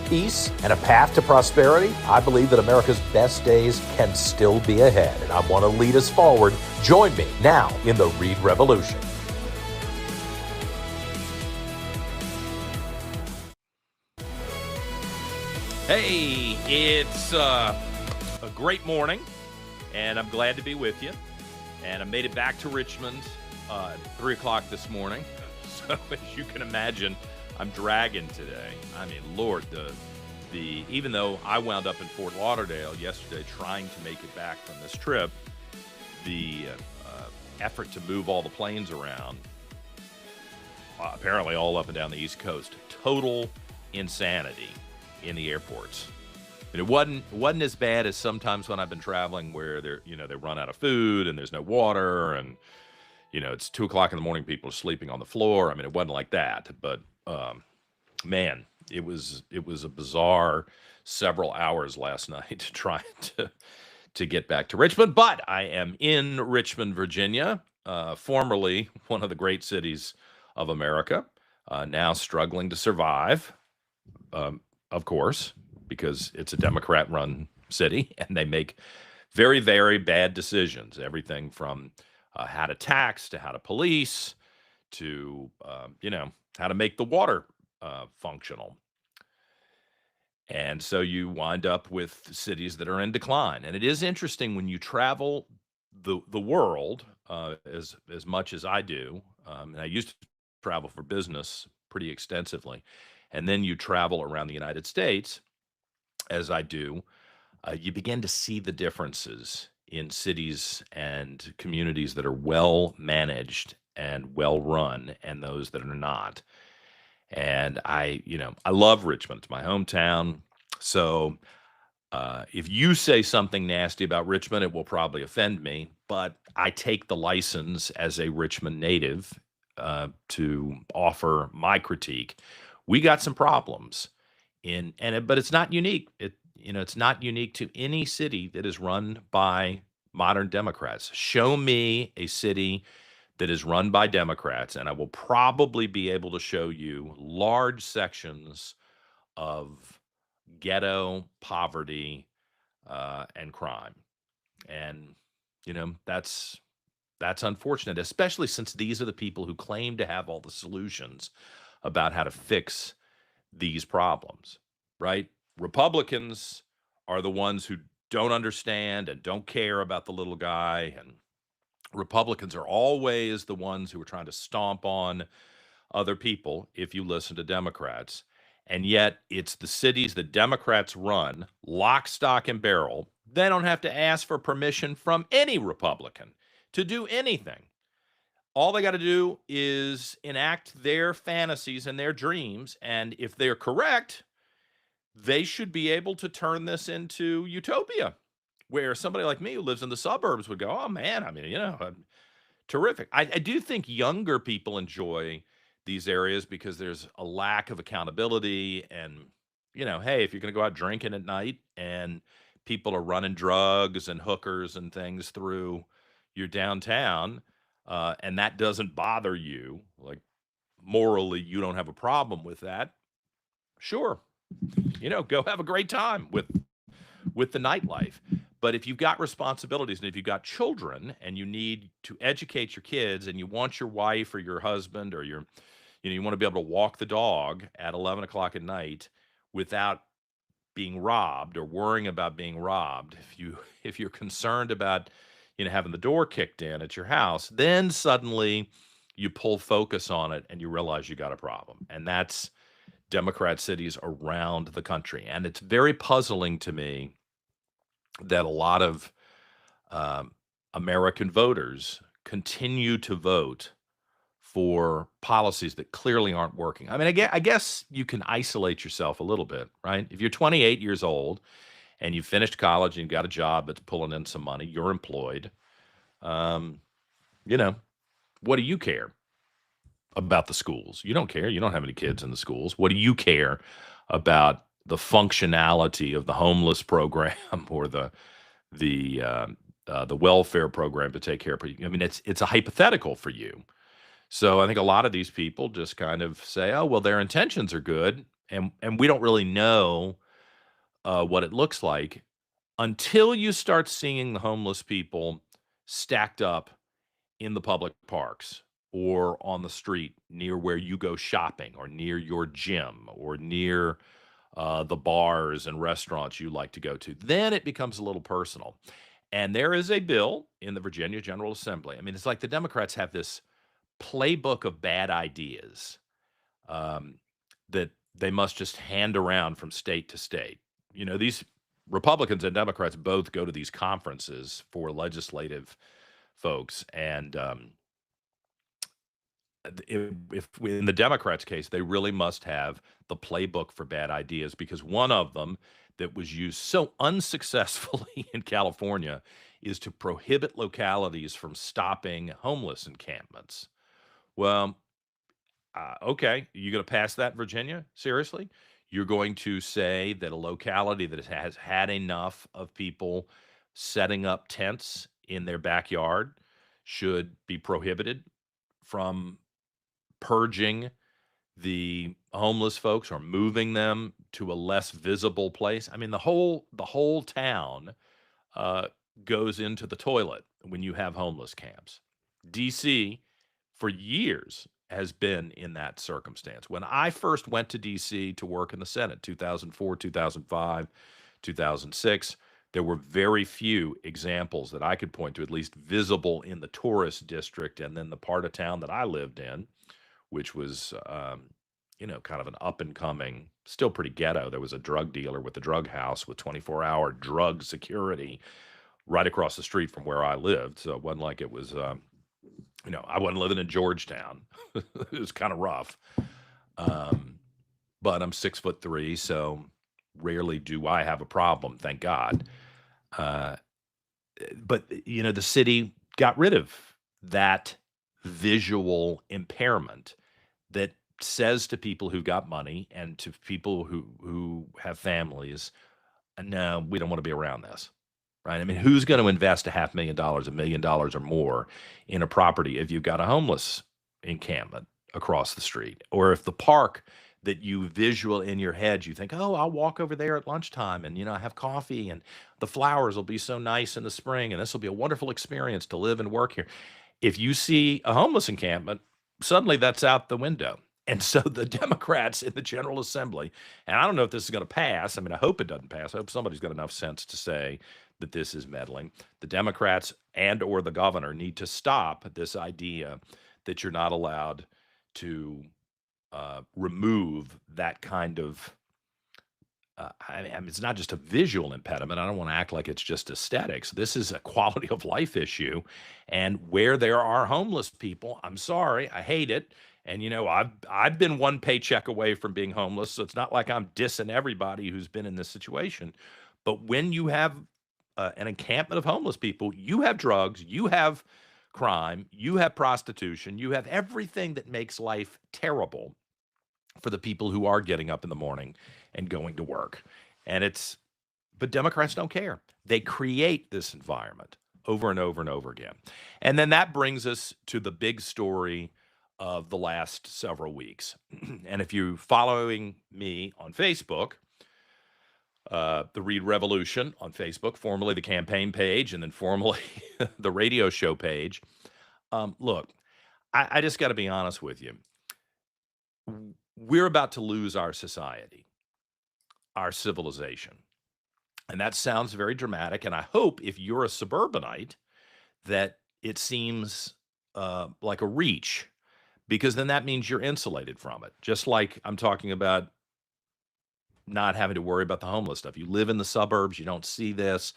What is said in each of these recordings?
peace, and a path to prosperity, I believe that America's best days can still be ahead, and I want to lead us forward. Join me now in the Reid Revolution. Hey, it's a great morning, and I'm glad to be with you. And I made it back to Richmond at 3 o'clock this morning. So as you can imagine, I'm dragging today. I mean, Lord, the even though I wound up in Fort Lauderdale yesterday trying to make it back from this trip, the effort to move all the planes around, apparently all up and down the East Coast, total insanity in the airports. And it wasn't as bad as sometimes when I've been traveling where they run out of food and there's no water and it's 2 o'clock in the morning, people are sleeping on the floor. I mean, it wasn't like that, but man, it was a bizarre several hours last night trying to get back to Richmond. But I am in Richmond, Virginia, formerly one of the great cities of America, now struggling to survive. Of course, because it's a Democrat-run city, and they make very, very bad decisions. Everything from how to tax to how to police to, how to make the water functional. And so you wind up with cities that are in decline. And it is interesting when you travel the world as much as I do, and I used to travel for business pretty extensively, and then you travel around the United States, as I do, you begin to see the differences in cities and communities that are well managed and well run and those that are not. And I love Richmond. It's my hometown. So if you say something nasty about Richmond, it will probably offend me, but I take the license as a Richmond native to offer my critique. We got some problems but it's not unique. It's not unique to any city that is run by modern Democrats. Show me a city that is run by Democrats, and I will probably be able to show you large sections of ghetto poverty and crime. And that's unfortunate, especially since these are the people who claim to have all the solutions about how to fix these problems, right? Republicans are the ones who don't understand and don't care about the little guy, and Republicans are always the ones who are trying to stomp on other people if you listen to Democrats. And yet it's the cities that Democrats run, lock, stock, and barrel. They don't have to ask for permission from any Republican to do anything. All they got to do is enact their fantasies and their dreams. And if they're correct, they should be able to turn this into utopia, where somebody like me who lives in the suburbs would go, oh, man, I mean, terrific. I do think younger people enjoy these areas because there's a lack of accountability. And, hey, if you're going to go out drinking at night and people are running drugs and hookers and things through your downtown, and that doesn't bother you, like morally, you don't have a problem with that. Sure, go have a great time with the nightlife. But if you've got responsibilities and if you've got children and you need to educate your kids and you want your wife or your husband or you want to be able to walk the dog at 11 o'clock at night without being robbed or worrying about being robbed, if you're concerned about having the door kicked in at your house, then suddenly you pull focus on it and you realize you got a problem. And that's Democrat cities around the country. And it's very puzzling to me that a lot of American voters continue to vote for policies that clearly aren't working. I mean, I guess you can isolate yourself a little bit, right? If you're 28 years old and you've finished college and you've got a job that's pulling in some money, you're employed, what do you care about the schools? You don't care. You don't have any kids in the schools. What do you care about the functionality of the homeless program or the welfare program to take care of you? I mean, it's a hypothetical for you. So I think a lot of these people just kind of say, oh, well, their intentions are good. And we don't really know what it looks like until you start seeing the homeless people stacked up in the public parks or on the street near where you go shopping or near your gym or near the bars and restaurants you like to go to. Then it becomes a little personal. And there is a bill in the Virginia General Assembly. I mean, it's like the Democrats have this playbook of bad ideas um, that they must just hand around from state to state. You know, these Republicans and Democrats both go to these conferences for legislative folks, and if in the Democrats' case, they really must have the playbook for bad ideas because one of them that was used so unsuccessfully in California is to prohibit localities from stopping homeless encampments. Well, okay, you going to pass that, Virginia? Seriously? You're going to say that a locality that has had enough of people setting up tents in their backyard should be prohibited from purging the homeless folks or moving them to a less visible place? I mean, the whole town uh, goes into the toilet when you have homeless camps. DC for years has been in that circumstance. When I first went to DC to work in the Senate, 2004, 2005, 2006, there were very few examples that I could point to, at least visible in the tourist district and then the part of town that I lived in, which was, kind of an up and coming, still pretty ghetto. There was a drug dealer with a drug house with 24-hour drug security right across the street from where I lived. So it wasn't like it was, I wasn't living in Georgetown. It was kind of rough. Um, but I'm 6'3", so rarely do I have a problem, thank God. Uh, but the city got rid of that visual impairment that says to people who got money and to people who have families, no, we don't want to be around this. Right? I mean, who's going to invest $500,000, $1 million or more in a property if you've got a homeless encampment across the street? Or if the park that you visual in your head, you think, oh, I'll walk over there at lunchtime and, have coffee and the flowers will be so nice in the spring and this will be a wonderful experience to live and work here. If you see a homeless encampment, suddenly that's out the window. And so the Democrats in the General Assembly, and I don't know if this is going to pass. I mean, I hope it doesn't pass. I hope somebody's got enough sense to say that this is meddling. The Democrats and or the governor need to stop this idea that you're not allowed to remove that kind of I mean, it's not just a visual impediment. I don't want to act like it's just aesthetics. This is a quality of life issue. And where there are homeless people, I'm sorry, I hate it. And I've been one paycheck away from being homeless, so it's not like I'm dissing everybody who's been in this situation. But when you have an encampment of homeless people, you have drugs, you have crime, you have prostitution, you have everything that makes life terrible for the people who are getting up in the morning and going to work. And but Democrats don't care. They create this environment over and over and over again. And then that brings us to the big story of the last several weeks. And if you're following me on Facebook, the Reid Revolution on Facebook, formerly the campaign page, and then formerly the radio show page. Look, I just got to be honest with you. We're about to lose our society, our civilization. And that sounds very dramatic. And I hope if you're a suburbanite that it seems like a reach, because then that means you're insulated from it. Just like I'm talking about not having to worry about the homeless stuff. You live in the suburbs, you don't see this.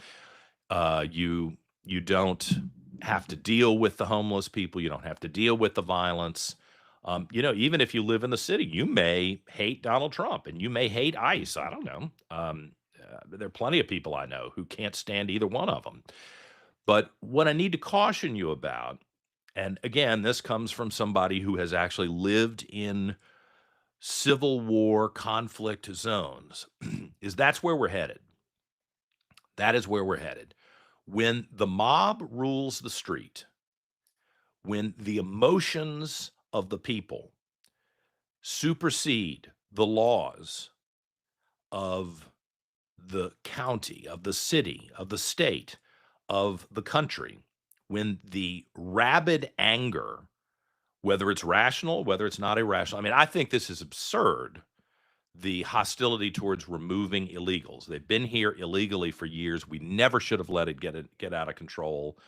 You don't have to deal with the homeless people. You don't have to deal with the violence. Even if you live in the city, you may hate Donald Trump and you may hate ICE. I don't know. There are plenty of people I know who can't stand either one of them. But what I need to caution you about, and again, this comes from somebody who has actually lived in Civil War conflict zones, is that's where we're headed. That is where we're headed. When the mob rules the street, when the emotions of the people supersede the laws of the county, of the city, of the state, of the country, when the rabid anger, whether it's rational, whether it's not irrational, I mean, I think this is absurd. The hostility towards removing illegals. They've been here illegally for years. We never should have let it get out of control.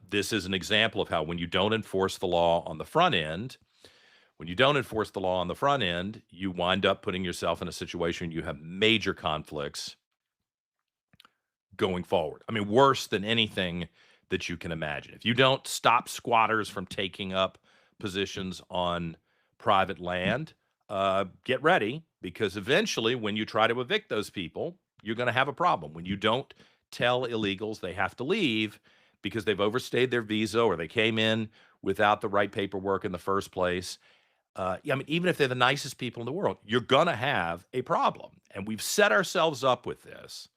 This is an example of how when you don't enforce the law on the front end, you wind up putting yourself in a situation you have major conflicts going forward. I mean, worse than anything that you can imagine. If you don't stop squatters from taking up positions on private land, get ready, because eventually when you try to evict those people, you're going to have a problem. When you don't tell illegals they have to leave because they've overstayed their visa or they came in without the right paperwork in the first place, yeah, I mean, even if they're the nicest people in the world, you're going to have a problem. And we've set ourselves up with this.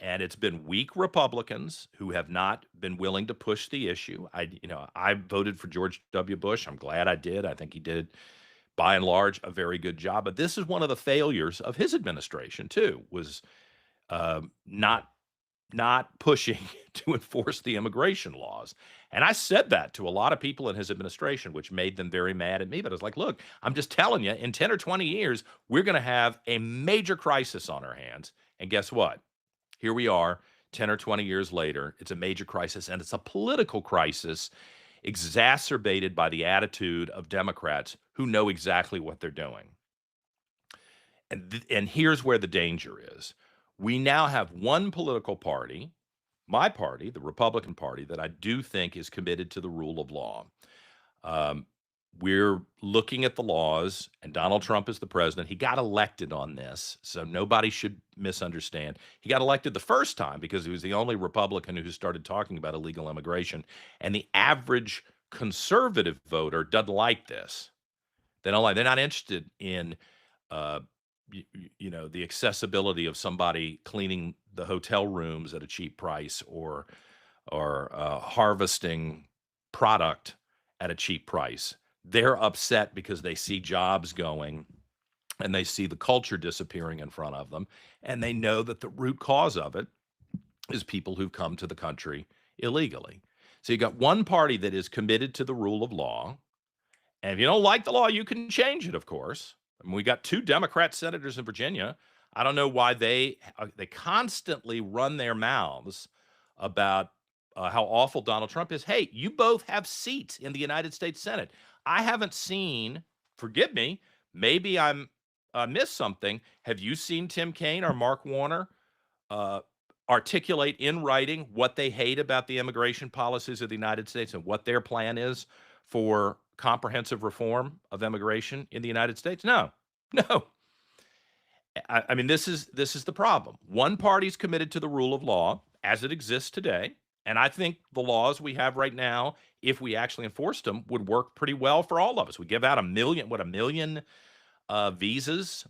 And it's been weak Republicans who have not been willing to push the issue. I voted for George W. Bush. I'm glad I did. I think he did, by and large, a very good job. But this is one of the failures of his administration too, was not pushing to enforce the immigration laws. And I said that to a lot of people in his administration, which made them very mad at me. But I was like, look, I'm just telling you, in 10 or 20 years, we're going to have a major crisis on our hands. And guess what? Here we are, 10 or 20 years later. It's a major crisis, and it's a political crisis exacerbated by the attitude of Democrats who know exactly what they're doing. And here's where the danger is. We now have one political party, my party, the Republican Party, that I do think is committed to the rule of law. We're looking at the laws, and Donald Trump is the president. He got elected on this, so nobody should misunderstand. He got elected the first time because he was the only Republican who started talking about illegal immigration, and the average conservative voter doesn't like this. They don't like. They're not interested in, the accessibility of somebody cleaning the hotel rooms at a cheap price or harvesting product at a cheap price. They're upset because they see jobs going and they see the culture disappearing in front of them. And they know that the root cause of it is people who've come to the country illegally. So you got one party that is committed to the rule of law. And if you don't like the law, you can change it, of course. I mean, we got 2 Democrat senators in Virginia. I don't know why they constantly run their mouths about how awful Donald Trump is. Hey, you both have seats in the United States Senate. I haven't seen, forgive me, maybe I'm missed something. Have you seen Tim Kaine or Mark Warner articulate in writing what they hate about the immigration policies of the United States and what their plan is for comprehensive reform of immigration in the United States? No. I mean, this is the problem. One party's committed to the rule of law as it exists today. And I think the laws we have right now, if we actually enforced them, would work pretty well for all of us. We give out a million visas.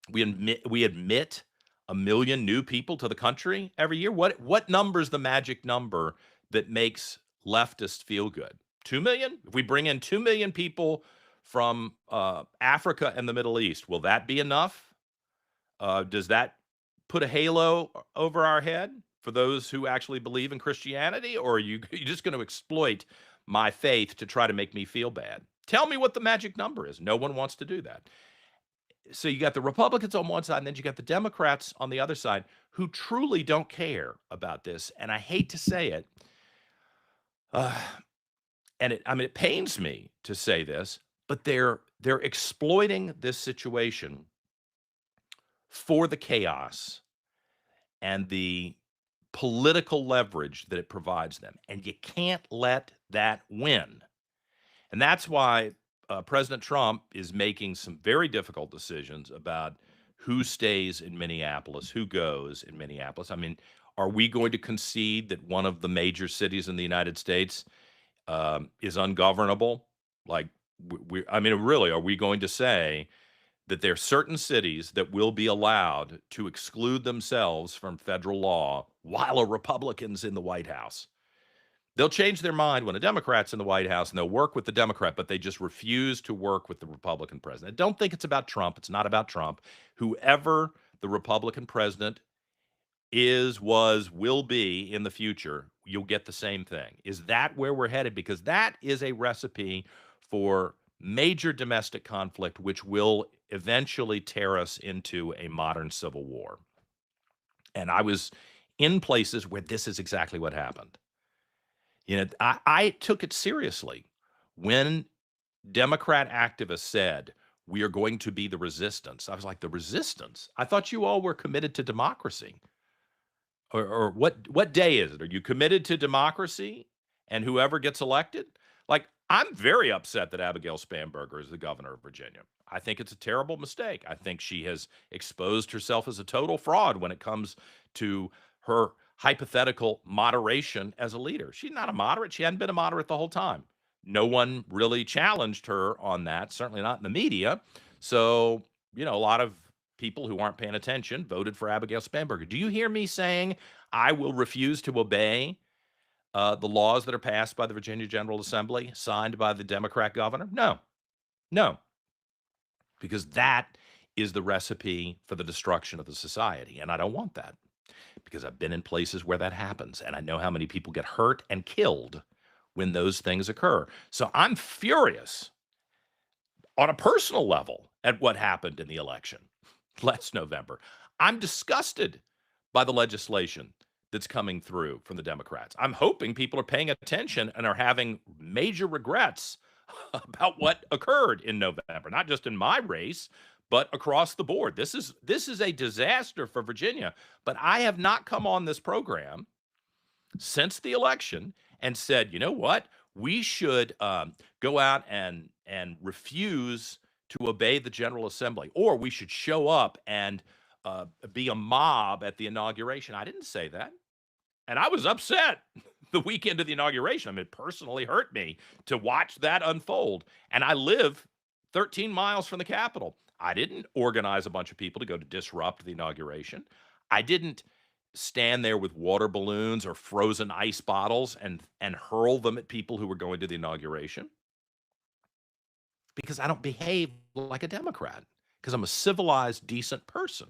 We admit a million new people to the country every year. What number is the magic number that makes leftists feel good? 2 million? If we bring in 2 million people from Africa and the Middle East, will that be enough? Does that put a halo over our head for those who actually believe in Christianity? Or are you just going to exploit my faith to try to make me feel bad? Tell me what the magic number is. No one wants to do that. So you got the Republicans on one side, and then you got the Democrats on the other side who truly don't care about this. And I hate to say it, it pains me to say this, but they're exploiting this situation for the chaos and the political leverage that it provides them. And you can't let that win. And that's why President Trump is making some very difficult decisions about who stays in Minneapolis, who goes in Minneapolis. I mean, are we going to concede that one of the major cities in the United States is ungovernable? Like, really, are we going to say that there are certain cities that will be allowed to exclude themselves from federal law while a Republican's in the White House? They'll change their mind when a Democrat's in the White House, and they'll work with the Democrat, but they just refuse to work with the Republican president. I don't think it's about Trump. It's not about Trump. Whoever the Republican president is, was, will be in the future, you'll get the same thing. Is that where we're headed? Because that is a recipe for major domestic conflict, which will eventually tear us into a modern civil war. And I was in places where this is exactly what happened. I took it seriously when Democrat activists said, we are going to be the resistance. I was like, the resistance? I thought you all were committed to democracy. Or what day is it? Are you committed to democracy and whoever gets elected? Like, I'm very upset that Abigail Spanberger is the governor of Virginia. I think it's a terrible mistake. I think she has exposed herself as a total fraud when it comes to her hypothetical moderation as a leader. She's not a moderate. She hadn't been a moderate the whole time. No one really challenged her on that, certainly not in the media. So, a lot of people who aren't paying attention voted for Abigail Spanberger. Do you hear me saying I will refuse to obey the laws that are passed by the Virginia General Assembly, signed by the Democrat governor? No, because that is the recipe for the destruction of the society, and I don't want that, because I've been in places where that happens, and I know how many people get hurt and killed when those things occur. So I'm furious on a personal level at what happened in the election last November. I'm disgusted by the legislation that's coming through from the Democrats. I'm hoping people are paying attention and are having major regrets about what occurred in November, not just in my race, but across the board. This is a disaster for Virginia. But I have not come on this program since the election and said, you know what, we should go out and refuse to obey the General Assembly, or we should show up and be a mob at the inauguration. I didn't say that. And I was upset the weekend of the inauguration. I mean, it personally hurt me to watch that unfold. And I live 13 miles from the Capitol. I didn't organize a bunch of people to go to disrupt the inauguration. I didn't stand there with water balloons or frozen ice bottles and hurl them at people who were going to the inauguration, because I don't behave like a Democrat, because I'm a civilized, decent person.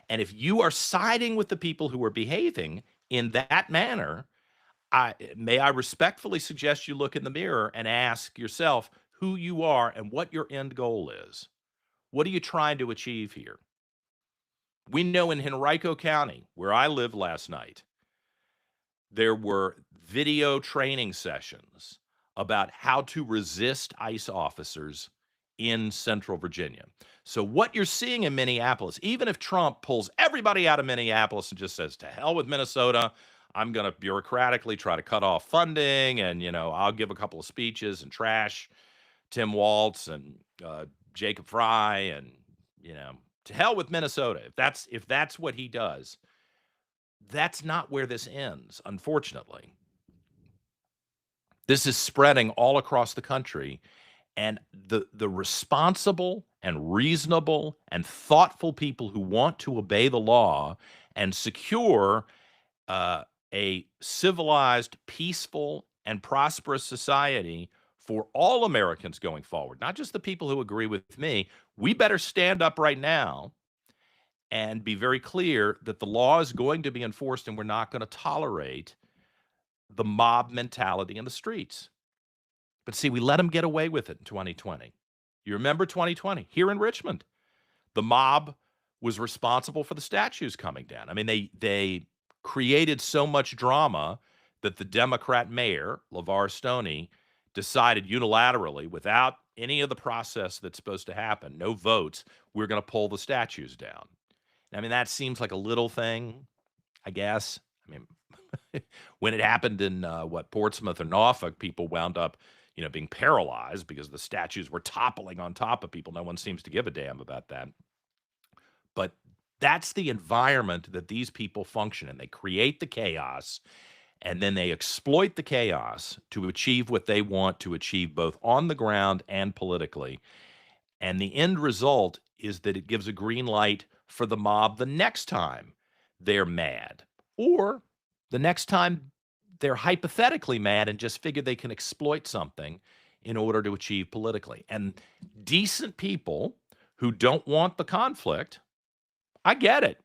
And if you are siding with the people who are behaving in that manner, I respectfully suggest you look in the mirror and ask yourself who you are and what your end goal is. What are you trying to achieve here? We know in Henrico County, where I lived last night, there were video training sessions about how to resist ICE officers in Central Virginia. So what you're seeing in Minneapolis, even if Trump pulls everybody out of Minneapolis and just says, to hell with Minnesota, I'm going to bureaucratically try to cut off funding, and, I'll give a couple of speeches and trash Tim Walz and Jacob Fry, and, to hell with Minnesota. If that's what he does, that's not where this ends, unfortunately. This is spreading all across the country, and the responsible and reasonable and thoughtful people who want to obey the law and secure a civilized, peaceful, and prosperous society for all Americans going forward, not just the people who agree with me, we better stand up right now and be very clear that the law is going to be enforced, and we're not going to tolerate the mob mentality in the streets. But see, we let them get away with it in 2020. You remember 2020 here in Richmond? The mob was responsible for the statues coming down. I mean, they created so much drama that the Democrat mayor, LeVar Stoney, decided unilaterally, without any of the process that's supposed to happen, no votes, we're going to pull the statues down. I mean, that seems like a little thing, I guess. I mean, when it happened in Portsmouth or Norfolk, people wound up, being paralyzed because the statues were toppling on top of people. No one seems to give a damn about that. But that's the environment that these people function in. They create the chaos, and then they exploit the chaos to achieve what they want to achieve, both on the ground and politically. And the end result is that it gives a green light for the mob the next time they're mad, or the next time they're hypothetically mad and just figure they can exploit something in order to achieve politically. And decent people who don't want the conflict, I get it.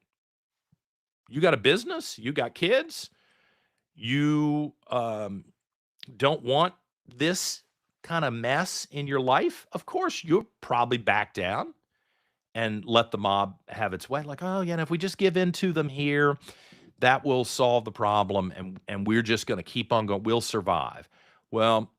You got a business, you got kids, you don't want this kind of mess in your life. Of course, you'll probably back down and let the mob have its way. Like, oh, yeah, if we just give in to them here, that will solve the problem, and we're just going to keep on going. We'll survive. Well,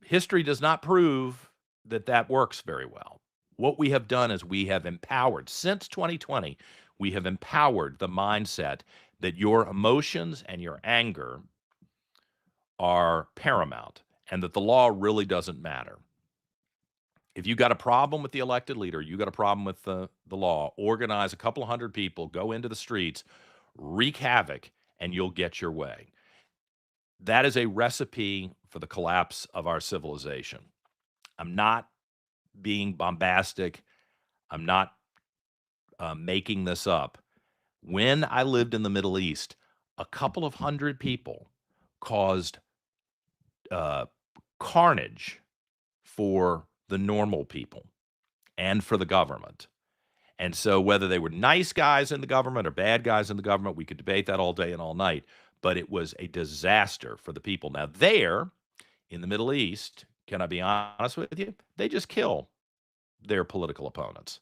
history does not prove that that works very well. What we have done is we have empowered, since 2020, we have empowered the mindset that your emotions and your anger are paramount and that the law really doesn't matter. If you got a problem with the elected leader, you got a problem with the law, organize a couple of hundred people, go into the streets, wreak havoc, and you'll get your way. That is a recipe for the collapse of our civilization. I'm not being bombastic. I'm not making this up. When I lived in the Middle East, a couple of hundred people caused carnage for the normal people and for the government. And so whether they were nice guys in the government or bad guys in the government, we could debate that all day and all night, but it was a disaster for the people. Now there in the Middle East, can I be honest with you? They just kill their political opponents.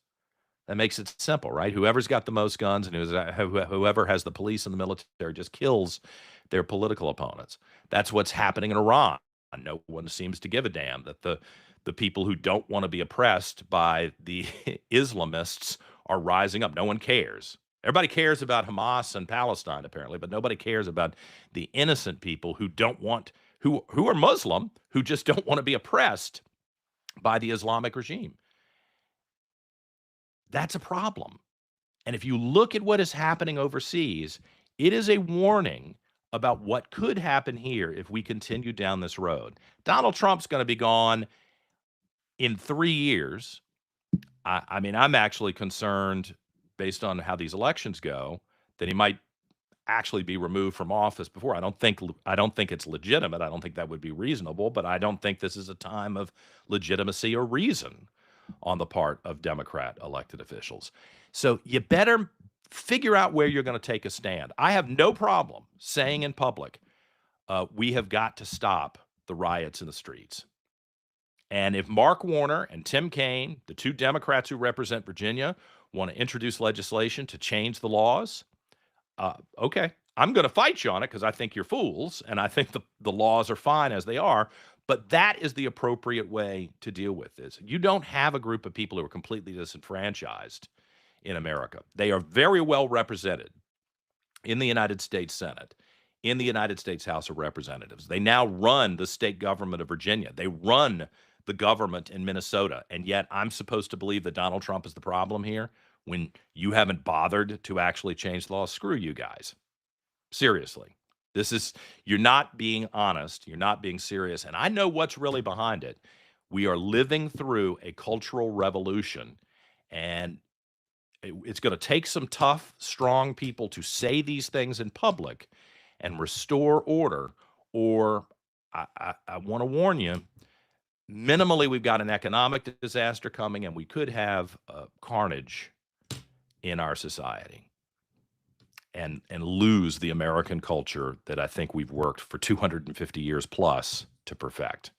That makes it simple, right? Whoever's got the most guns and whoever has the police and the military just kills their political opponents. That's what's happening in Iran. No one seems to give a damn that the people who don't want to be oppressed by the Islamists are rising up. No one cares. Everybody cares about Hamas and Palestine, apparently, but nobody cares about the innocent people who don't want, who are Muslim, who just don't want to be oppressed by the Islamic regime. That's a problem. And if you look at what is happening overseas, it is a warning about what could happen here if we continue down this road. Donald Trump's going to be gone in 3 years. I mean, I'm actually concerned, based on how these elections go, that he might actually be removed from office before. I don't think it's legitimate. I don't think that would be reasonable, but I don't think this is a time of legitimacy or reason on the part of Democrat elected officials. So you better figure out where you're going to take a stand. I have no problem saying in public, we have got to stop the riots in the streets. And if Mark Warner and Tim Kaine, the two Democrats who represent Virginia, want to introduce legislation to change the laws, okay, I'm going to fight you on it because I think you're fools, and I think the laws are fine as they are. But that is the appropriate way to deal with this. You don't have a group of people who are completely disenfranchised in America. They are very well represented in the United States Senate, in the United States House of Representatives. They now run the state government of Virginia. They run the government in Minnesota. And yet I'm supposed to believe that Donald Trump is the problem here when you haven't bothered to actually change the law. Screw you guys. Seriously. You're not being honest. You're not being serious. And I know what's really behind it. We are living through a cultural revolution, and it's going to take some tough, strong people to say these things in public and restore order. Or I want to warn you, minimally, we've got an economic disaster coming, and we could have carnage in our society and lose the American culture that I think we've worked for 250 years plus to perfect.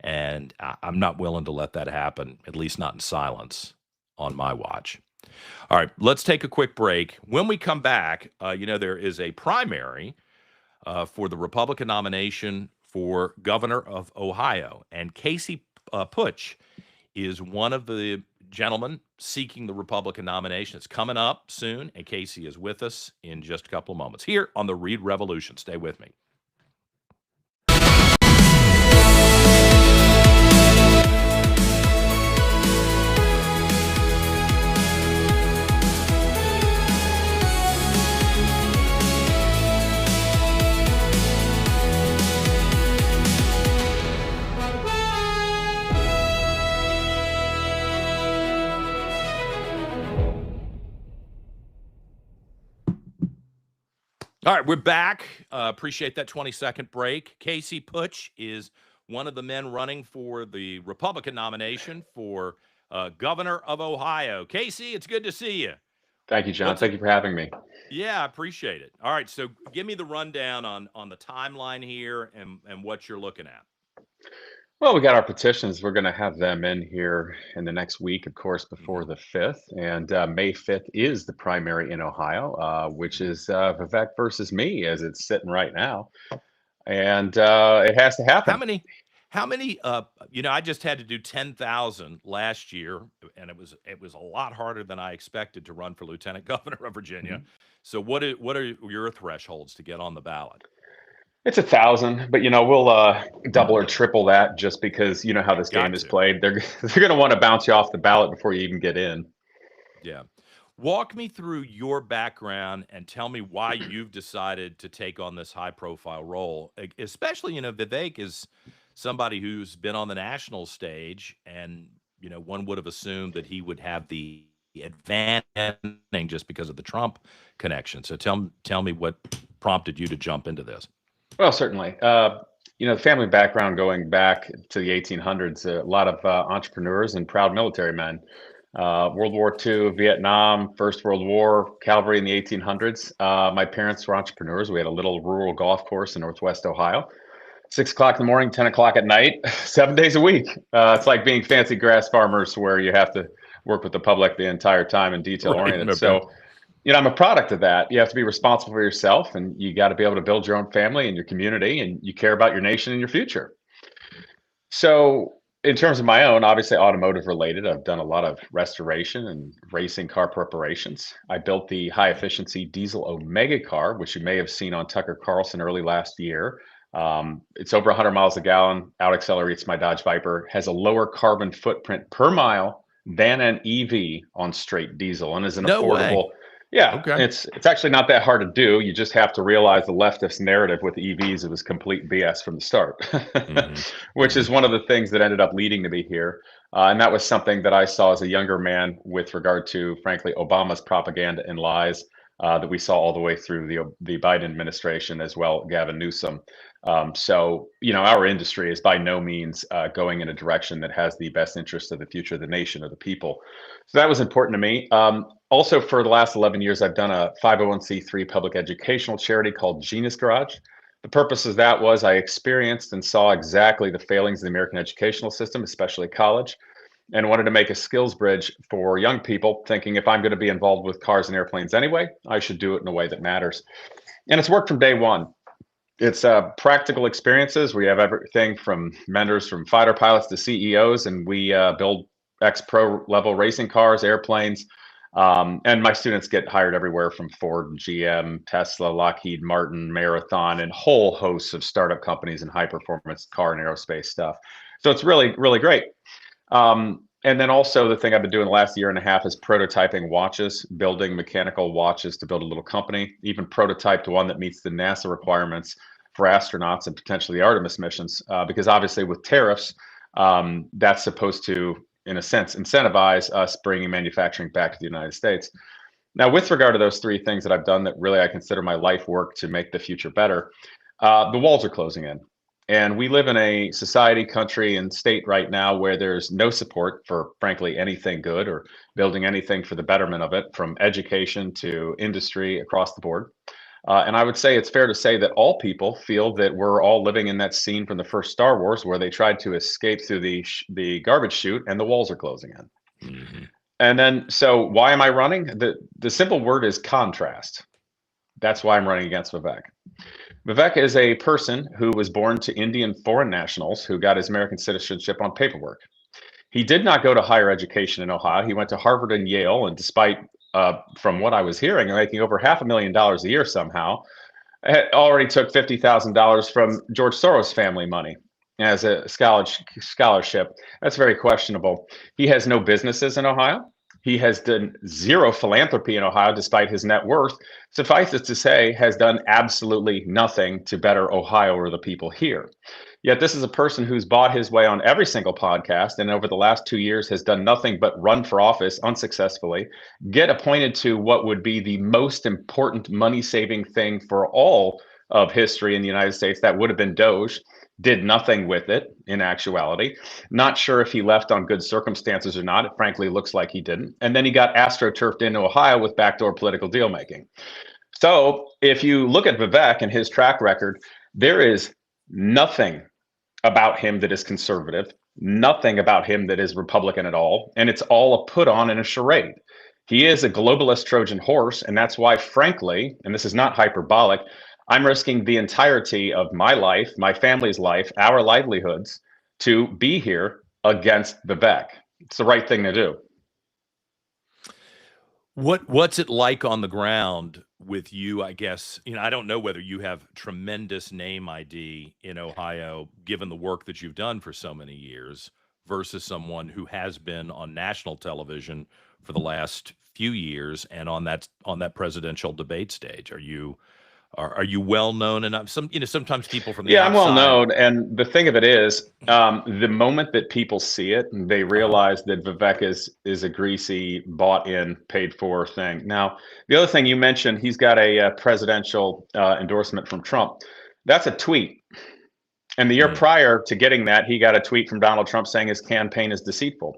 And I'm not willing to let that happen, at least not in silence, on my watch. All right, let's take a quick break. When we come back, there is a primary for the Republican nomination for governor of Ohio. And Casey Putsch is one of the gentlemen seeking the Republican nomination. It's coming up soon, and Casey is with us in just a couple of moments here on the Reid Revolution. Stay with me. All right, we're back. Appreciate that 20-second break. Casey Putsch is one of the men running for the Republican nomination for governor of Ohio. Casey, it's good to see you. Thank you, John. Thank you for having me. Yeah, I appreciate it. All right, so give me the rundown on the timeline here and what you're looking at. Well, we got our petitions. We're going to have them in here in the next week, of course, before the 5th. And May 5th is the primary in Ohio, which is Vivek versus me as it's sitting right now. And it has to happen. How many, I just had to do 10,000 last year, and it was a lot harder than I expected to run for lieutenant governor of Virginia. Mm-hmm. So what are your thresholds to get on the ballot? It's 1,000, but we'll double or triple that just because you know how this game is played. They're going to want to bounce you off the ballot before you even get in. Yeah. Walk me through your background and tell me why you've decided to take on this high-profile role, especially, Vivek is somebody who's been on the national stage, and, one would have assumed that he would have the advantage just because of the Trump connection. So tell me what prompted you to jump into this. Well, certainly. The family background going back to the 1800s, a lot of entrepreneurs and proud military men. World War II, Vietnam, First World War, cavalry in the 1800s. My parents were entrepreneurs. We had a little rural golf course in Northwest Ohio. 6 o'clock in the morning, 10 o'clock at night, 7 days a week. It's like being fancy grass farmers where you have to work with the public the entire time and detail oriented. Right. So, I'm a product of that. You have to be responsible for yourself, and you got to be able to build your own family and your community, and you care about your nation and your future. So in terms of my own, obviously automotive related, I've done a lot of restoration and racing car preparations. I built the high efficiency diesel Omega car, which you may have seen on Tucker Carlson early last year. It's over 100 miles a gallon, out accelerates my Dodge Viper, has a lower carbon footprint per mile than an EV on straight diesel, and is an affordable. Yeah, okay. It's actually not that hard to do. You just have to realize the leftist narrative with EVs, it was complete BS from the start, which is one of the things that ended up leading to me here. And that was something that I saw as a younger man with regard to, frankly, Obama's propaganda and lies that we saw all the way through the Biden administration as well, Gavin Newsom. So, our industry is by no means going in a direction that has the best interest of the future of the nation or the people. So that was important to me. Also, for the last 11 years, I've done a 501c3 public educational charity called Genius Garage. The purpose of that was I experienced and saw exactly the failings of the American educational system, especially college, and wanted to make a skills bridge for young people, thinking if I'm going to be involved with cars and airplanes anyway, I should do it in a way that matters. And it's worked from day one. It's practical experiences. We have everything from mentors, from fighter pilots to CEOs, and we build ex-pro level racing cars, airplanes, and my students get hired everywhere from Ford, GM, Tesla, Lockheed Martin, Marathon, and whole hosts of startup companies and high-performance car and aerospace stuff. So it's really, really great. And then also the thing I've been doing the last year and a half is prototyping watches, building mechanical watches to build a little company, even prototyped one that meets the NASA requirements for astronauts and potentially the Artemis missions, because obviously with tariffs, that's supposed to, in a sense, incentivize us bringing manufacturing back to the United States. Now, with regard to those three things that I've done that really I consider my life work to make the future better, the walls are closing in. And we live in a society, country, and state right now where there's no support for, frankly, anything good or building anything for the betterment of it, from education to industry across the board. And I would say it's fair to say that all people feel that we're all living in that scene from the first Star Wars where they tried to escape through the garbage chute and the walls are closing in. Mm-hmm. And then, so why am I running? The simple word is contrast. That's why I'm running against Vivek. Vivek is a person who was born to Indian foreign nationals who got his American citizenship on paperwork. He did not go to higher education in Ohio. He went to Harvard and Yale, and despite, from what I was hearing, making over $500,000 a year somehow, already took $50,000 from George Soros' family money as a scholarship. That's very questionable. He has no businesses in Ohio. He has done zero philanthropy in Ohio, despite his net worth. Suffice it to say, has done absolutely nothing to better Ohio or the people here. Yet this is a person who's bought his way on every single podcast and over the last 2 years has done nothing but run for office unsuccessfully, get appointed to what would be the most important money saving thing for all of history in the United States. That would have been Doge, did nothing with it in actuality. Not sure if he left on good circumstances or not. It frankly looks like he didn't. And then he got astroturfed into Ohio with backdoor political deal making. So if you look at Vivek and his track record, there is nothing about him that is conservative, nothing about him that is Republican at all. And it's all a put on and a charade. He is a globalist Trojan horse. And that's why, frankly, and this is not hyperbolic, I'm risking the entirety of my life, my family's life, our livelihoods to be here against Vivek. It's the right thing to do. What's it like on the ground with you? I guess, I don't know whether you have tremendous name ID in Ohio, given the work that you've done for so many years, versus someone who has been on national television for the last few years and on that presidential debate stage. Are you well known enough? Sometimes people from the outside. I'm well known, and the thing of it is, the moment that people see it, they realize that Vivek is a greasy, bought in, paid for thing. Now, the other thing you mentioned, he's got a presidential endorsement from Trump. That's a tweet, and the year prior to getting that, he got a tweet from Donald Trump saying his campaign is deceitful.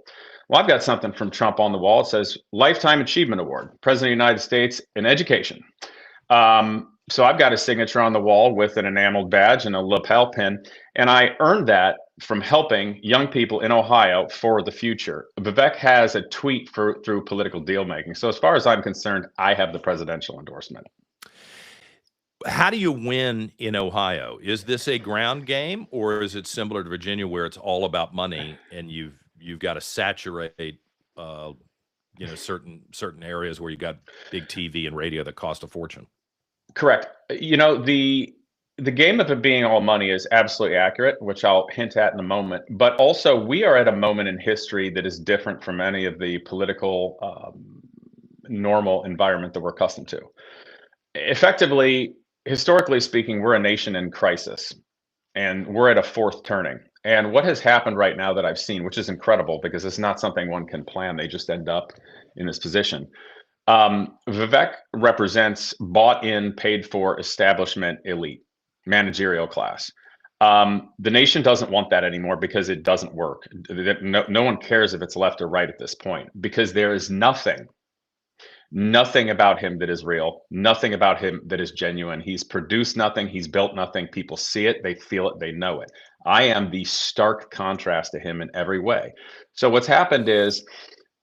Well, I've got something from Trump on the wall. It says Lifetime Achievement Award, President of the United States in Education. So I've got a signature on the wall with an enameled badge and a lapel pin, and I earned that from helping young people in Ohio for the future. Vivek has a tweet through political deal making. So as far as I'm concerned, I have the presidential endorsement. How do you win in Ohio? Is this a ground game, or is it similar to Virginia where it's all about money and you've got to saturate certain areas where you got big TV and radio that cost a fortune? Correct. The game of it being all money is absolutely accurate, which I'll hint at in a moment. But also, we are at a moment in history that is different from any of the political normal environment that we're accustomed to. Effectively, historically speaking, we're a nation in crisis, and we're at a fourth turning. And what has happened right now that I've seen, which is incredible because it's not something one can plan, they just end up in this position. Vivek represents bought in, paid for establishment elite, managerial class. The nation doesn't want that anymore because it doesn't work. No one cares if it's left or right at this point because there is nothing about him that is real, nothing about him that is genuine. He's produced nothing. He's built nothing. People see it. They feel it. They know it. I am the stark contrast to him in every way. So what's happened is,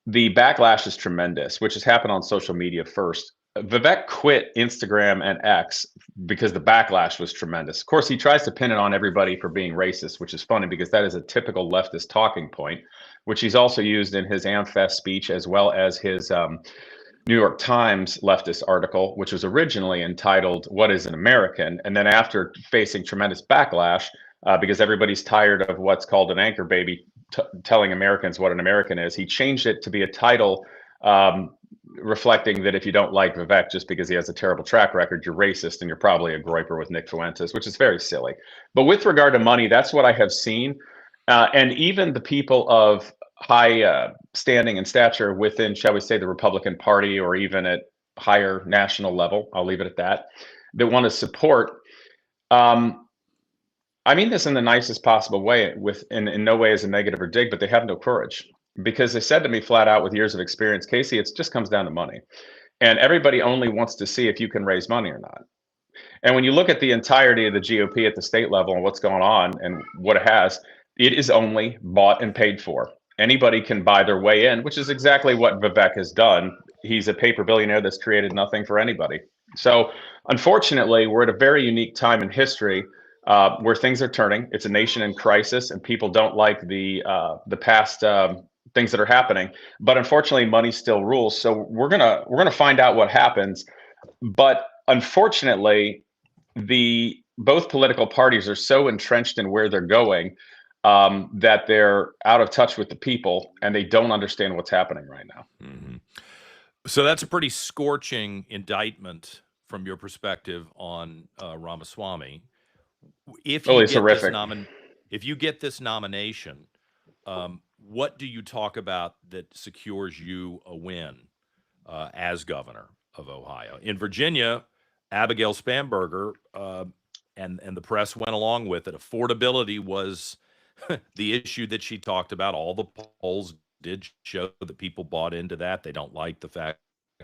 the backlash is tremendous, which has happened on social media first. Vivek quit Instagram and X because the backlash was tremendous. Of course, he tries to pin it on everybody for being racist, which is funny because that is a typical leftist talking point, which he's also used in his AmFest speech as well as his New York Times leftist article, which was originally entitled, "What is an American?" And then after facing tremendous backlash, because everybody's tired of what's called an anchor baby telling Americans what an American is, he changed it to be a title reflecting that if you don't like Vivek just because he has a terrible track record, you're racist and you're probably a groiper with Nick Fuentes, which is very silly. But with regard to money, that's what I have seen. And even the people of high standing and stature within, shall we say, the Republican Party or even at higher national level, I'll leave it at that want to support I mean this in the nicest possible way, in no way as a negative or dig, but they have no courage because they said to me flat out with years of experience, Casey, it just comes down to money. And everybody only wants to see if you can raise money or not. And when you look at the entirety of the GOP at the state level and what's going on and what it is only bought and paid for. Anybody can buy their way in, which is exactly what Vivek has done. He's a paper billionaire that's created nothing for anybody. So unfortunately, we're at a very unique time in history where things are turning. It's a nation in crisis, and people don't like the past things that are happening. But unfortunately, money still rules. So we're gonna find out what happens. But unfortunately, both political parties are so entrenched in where they're going that they're out of touch with the people, and they don't understand what's happening right now. Mm-hmm. So that's a pretty scorching indictment from your perspective on Ramaswamy. If you it's horrific. if you get this nomination, what do you talk about that secures you a win as governor of Ohio? In Virginia, Abigail Spanberger and the press went along with it. Affordability was the issue that she talked about. All the polls did show that people bought into that. They don't like the fact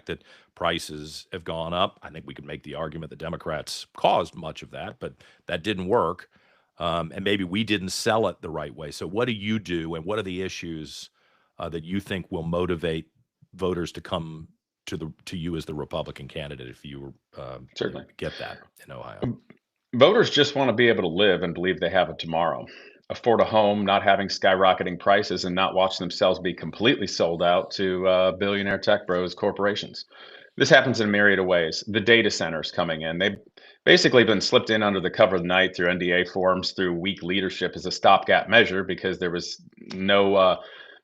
that prices have gone up. I think we could make the argument the Democrats caused much of that, but that didn't work. And maybe we didn't sell it the right way. So what do you do, and what are the issues that you think will motivate voters to come to you as the Republican candidate if you Certainly. get that in Ohio? Voters just want to be able to live and believe they have a tomorrow, afford a home, not having skyrocketing prices, and not watch themselves be completely sold out to billionaire tech bros corporations. This happens in a myriad of ways. The data centers coming in, they've basically been slipped in under the cover of the night through NDA forms, through weak leadership as a stopgap measure because there was no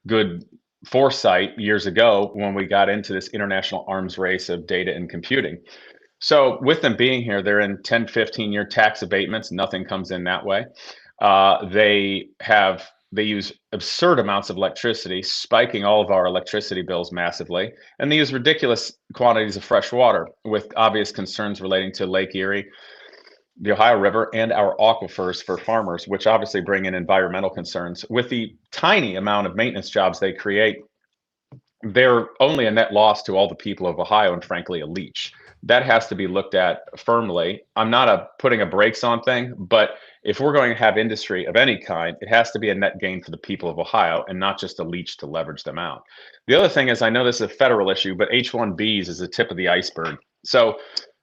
good foresight years ago when we got into this international arms race of data and computing. So with them being here, they're in 10, 15-year tax abatements. Nothing comes in that way. They use absurd amounts of electricity, spiking all of our electricity bills massively, and they use ridiculous quantities of fresh water with obvious concerns relating to Lake Erie, the Ohio River, and our aquifers for farmers, which obviously bring in environmental concerns. With the tiny amount of maintenance jobs they create, they're only a net loss to all the people of Ohio and frankly a leech. That has to be looked at firmly. I'm not putting a brakes on thing, but if we're going to have industry of any kind, it has to be a net gain for the people of Ohio and not just a leech to leverage them out. The other thing is, I know this is a federal issue, but H-1Bs is the tip of the iceberg. So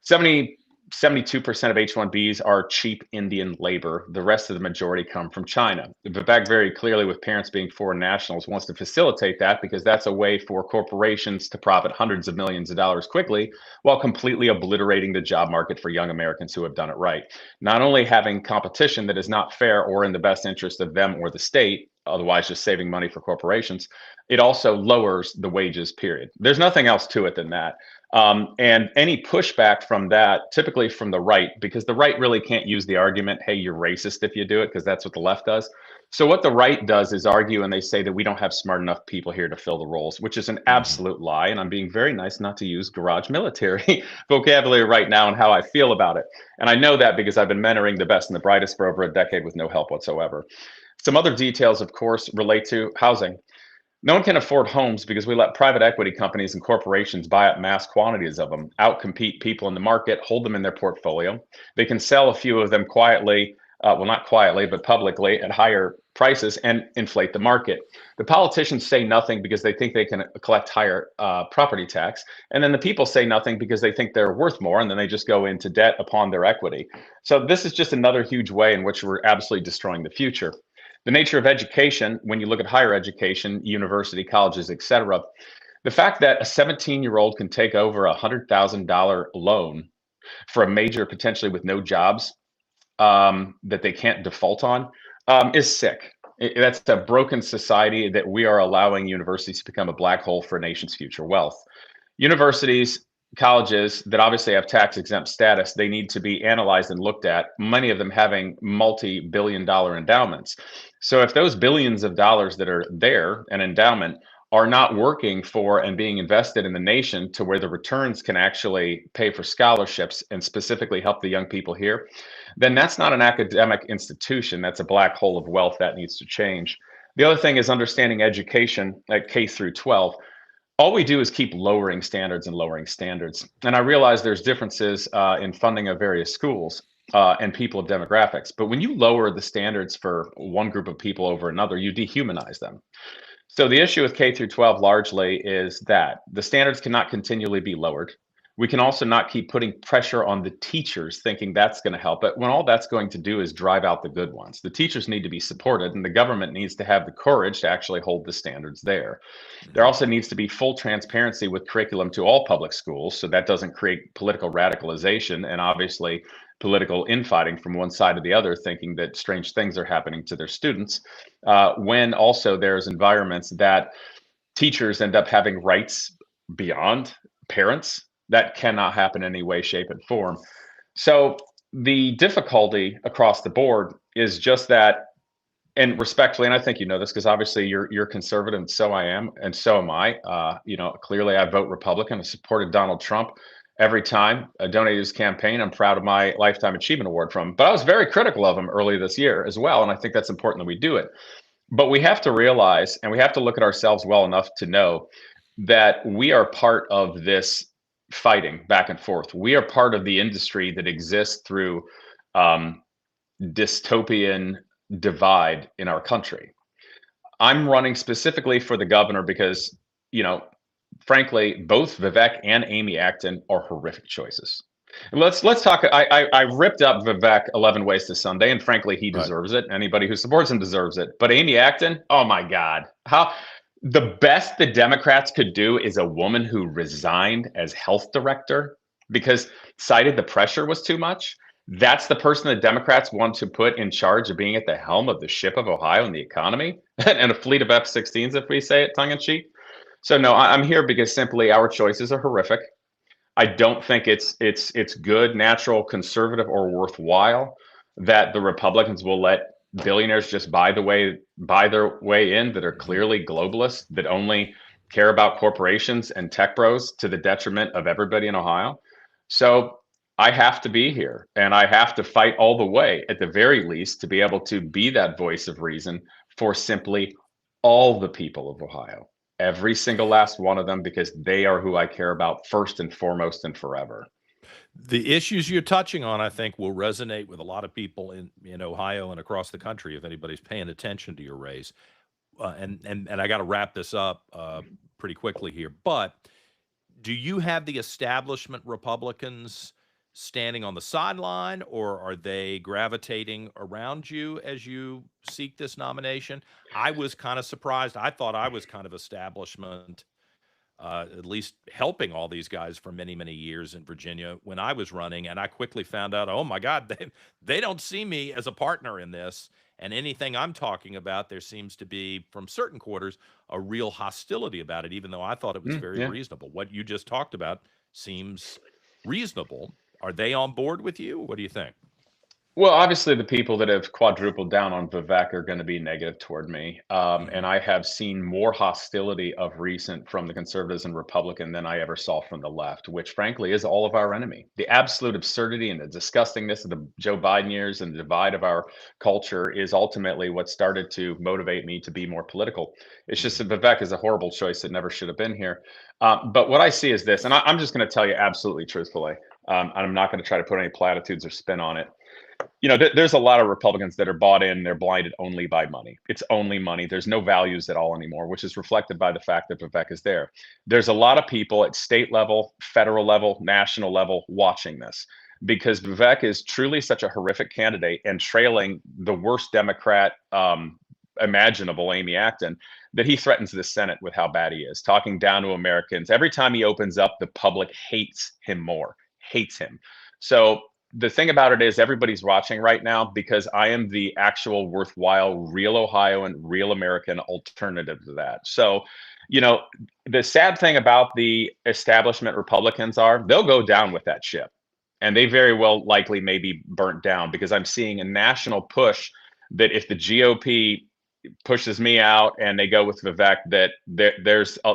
72% of H-1Bs are cheap Indian labor. The rest of the majority come from China. Vivek very clearly, with parents being foreign nationals, wants to facilitate that because that's a way for corporations to profit hundreds of millions of dollars quickly while completely obliterating the job market for young Americans who have done it right. Not only having competition that is not fair or in the best interest of them or the state, otherwise just saving money for corporations, it also lowers the wages, period. There's nothing else to it than that. And any pushback from that, typically from the right, because the right really can't use the argument, hey, you're racist if you do it, because that's what the left does. So what the right does is argue, and they say that we don't have smart enough people here to fill the roles, which is an absolute lie. And I'm being very nice not to use garage military vocabulary right now and how I feel about it. And I know that because I've been mentoring the best and the brightest for over a decade with no help whatsoever. Some other details, of course, relate to housing. No one can afford homes because we let private equity companies and corporations buy up mass quantities of them, outcompete people in the market, hold them in their portfolio. They can sell a few of them quietly, well, not quietly, but publicly at higher prices and inflate the market. The politicians say nothing because they think they can collect higher property tax. And then the people say nothing because they think they're worth more, and then they just go into debt upon their equity. So this is just another huge way in which we're absolutely destroying the future. The nature of education, when you look at higher education, university, colleges, et cetera, the fact that a 17-year-old can take over a $100,000 loan for a major potentially with no jobs that they can't default on is sick. That's a broken society that we are allowing universities to become a black hole for a nation's future wealth. Universities, colleges that obviously have tax exempt status, they need to be analyzed and looked at, many of them having multi-billion-dollar endowments. So if those billions of dollars that are there, an endowment, are not working for and being invested in the nation to where the returns can actually pay for scholarships and specifically help the young people here, then that's not an academic institution. That's a black hole of wealth that needs to change. The other thing is understanding education at K through 12. All we do is keep lowering standards and lowering standards. And I realize there's differences in funding of various schools and people of demographics. But when you lower the standards for one group of people over another, you dehumanize them. So the issue with K through 12 largely is that the standards cannot continually be lowered. We can also not keep putting pressure on the teachers thinking that's going to help. But when all that's going to do is drive out the good ones, the teachers need to be supported and the government needs to have the courage to actually hold the standards there. There also needs to be full transparency with curriculum to all public schools, so that doesn't create political radicalization and obviously political infighting from one side to the other, thinking that strange things are happening to their students. When also there's environments that teachers end up having rights beyond parents, that cannot happen in any way, shape, and form. So the difficulty across the board is just that and respectfully, and I think you know this because obviously you're conservative, and so I am, and so am I. Clearly I vote Republican. I supported Donald Trump every time I donated his campaign. I'm proud of my Lifetime Achievement Award from him, but I was very critical of him early this year as well, and I think that's important that we do it. But we have to realize, and we have to look at ourselves well enough to know that we are part of this fighting back and forth. We are part of the industry that exists through um, dystopian divide in our country. I'm running specifically for the governor because, you know, frankly, both Vivek and Amy Acton are horrific choices. And let's talk. I ripped up Vivek 11 Ways to Sunday, and frankly, he Right. deserves it. Anybody who supports him deserves it. But Amy Acton, oh my God, how the best the Democrats could do is a woman who resigned as health director because cited the pressure was too much. That's the person the Democrats want to put in charge of being at the helm of the ship of Ohio and the economy and a fleet of F-16s, if we say it tongue in cheek. So no, I'm here because simply our choices are horrific. I don't think it's good, natural, conservative, or worthwhile that the Republicans will let billionaires just buy their way in that are clearly globalists that only care about corporations and tech bros to the detriment of everybody in Ohio. So I have to be here and I have to fight all the way at the very least to be able to be that voice of reason for simply all the people of Ohio, every single last one of them, because they are who I care about first and foremost and forever. The issues you're touching on, I think, will resonate with a lot of people in Ohio and across the country if anybody's paying attention to your race. And I got to wrap this up pretty quickly here. But do you have the establishment Republicans standing on the sideline, or are they gravitating around you as you seek this nomination? I was kind of surprised. I thought I was kind of establishment, at least helping all these guys for many, many years in Virginia when I was running. And I quickly found out, oh my God, they don't see me as a partner in this. And anything I'm talking about, there seems to be, from certain quarters, a real hostility about it, even though I thought it was very Yeah. reasonable. What you just talked about seems reasonable. Are they on board with you? What do you think? Well, obviously, the people that have quadrupled down on Vivek are going to be negative toward me. Hmm. And I have seen more hostility of recent from the conservatives and Republican than I ever saw from the left, which frankly is all of our enemy. The absolute absurdity and the disgustingness of the Joe Biden years and the divide of our culture is ultimately what started to motivate me to be more political. It's just Hmm. that Vivek is a horrible choice that never should have been here. But what I see is this, and I'm just going to tell you absolutely truthfully. And I'm not going to try to put any platitudes or spin on it. There's a lot of Republicans that are bought in. They're blinded only by money. It's only money. There's no values at all anymore, which is reflected by the fact that Vivek is there. There's a lot of people at state level, federal level, national level watching this because Vivek is truly such a horrific candidate and trailing the worst Democrat imaginable, Amy Acton, that he threatens the Senate with how bad he is, talking down to Americans. Every time he opens up, the public hates him more, hates him. So the thing about it is everybody's watching right now because I am the actual worthwhile, real Ohioan, real American alternative to that. So, the sad thing about the establishment Republicans are they'll go down with that ship. And they very well likely may be burnt down because I'm seeing a national push that if the GOP pushes me out and they go with Vivek, that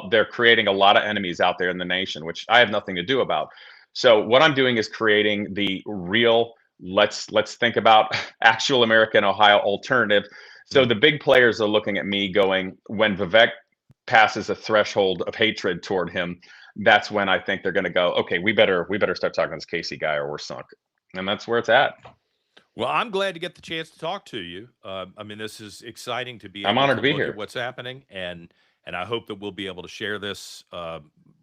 they're creating a lot of enemies out there in the nation, which I have nothing to do about. So what I'm doing is creating the real let's think about actual American Ohio alternative. So Yeah. the big players are looking at me going, when Vivek passes a threshold of hatred toward him, that's when I think they're going to go, okay, we better start talking to this Casey guy or we're sunk. And that's where it's at. Well, I'm glad to get the chance to talk to you. I mean, this is exciting to be I'm able honored to to be look at here. what's happening, and I hope that we'll be able to share this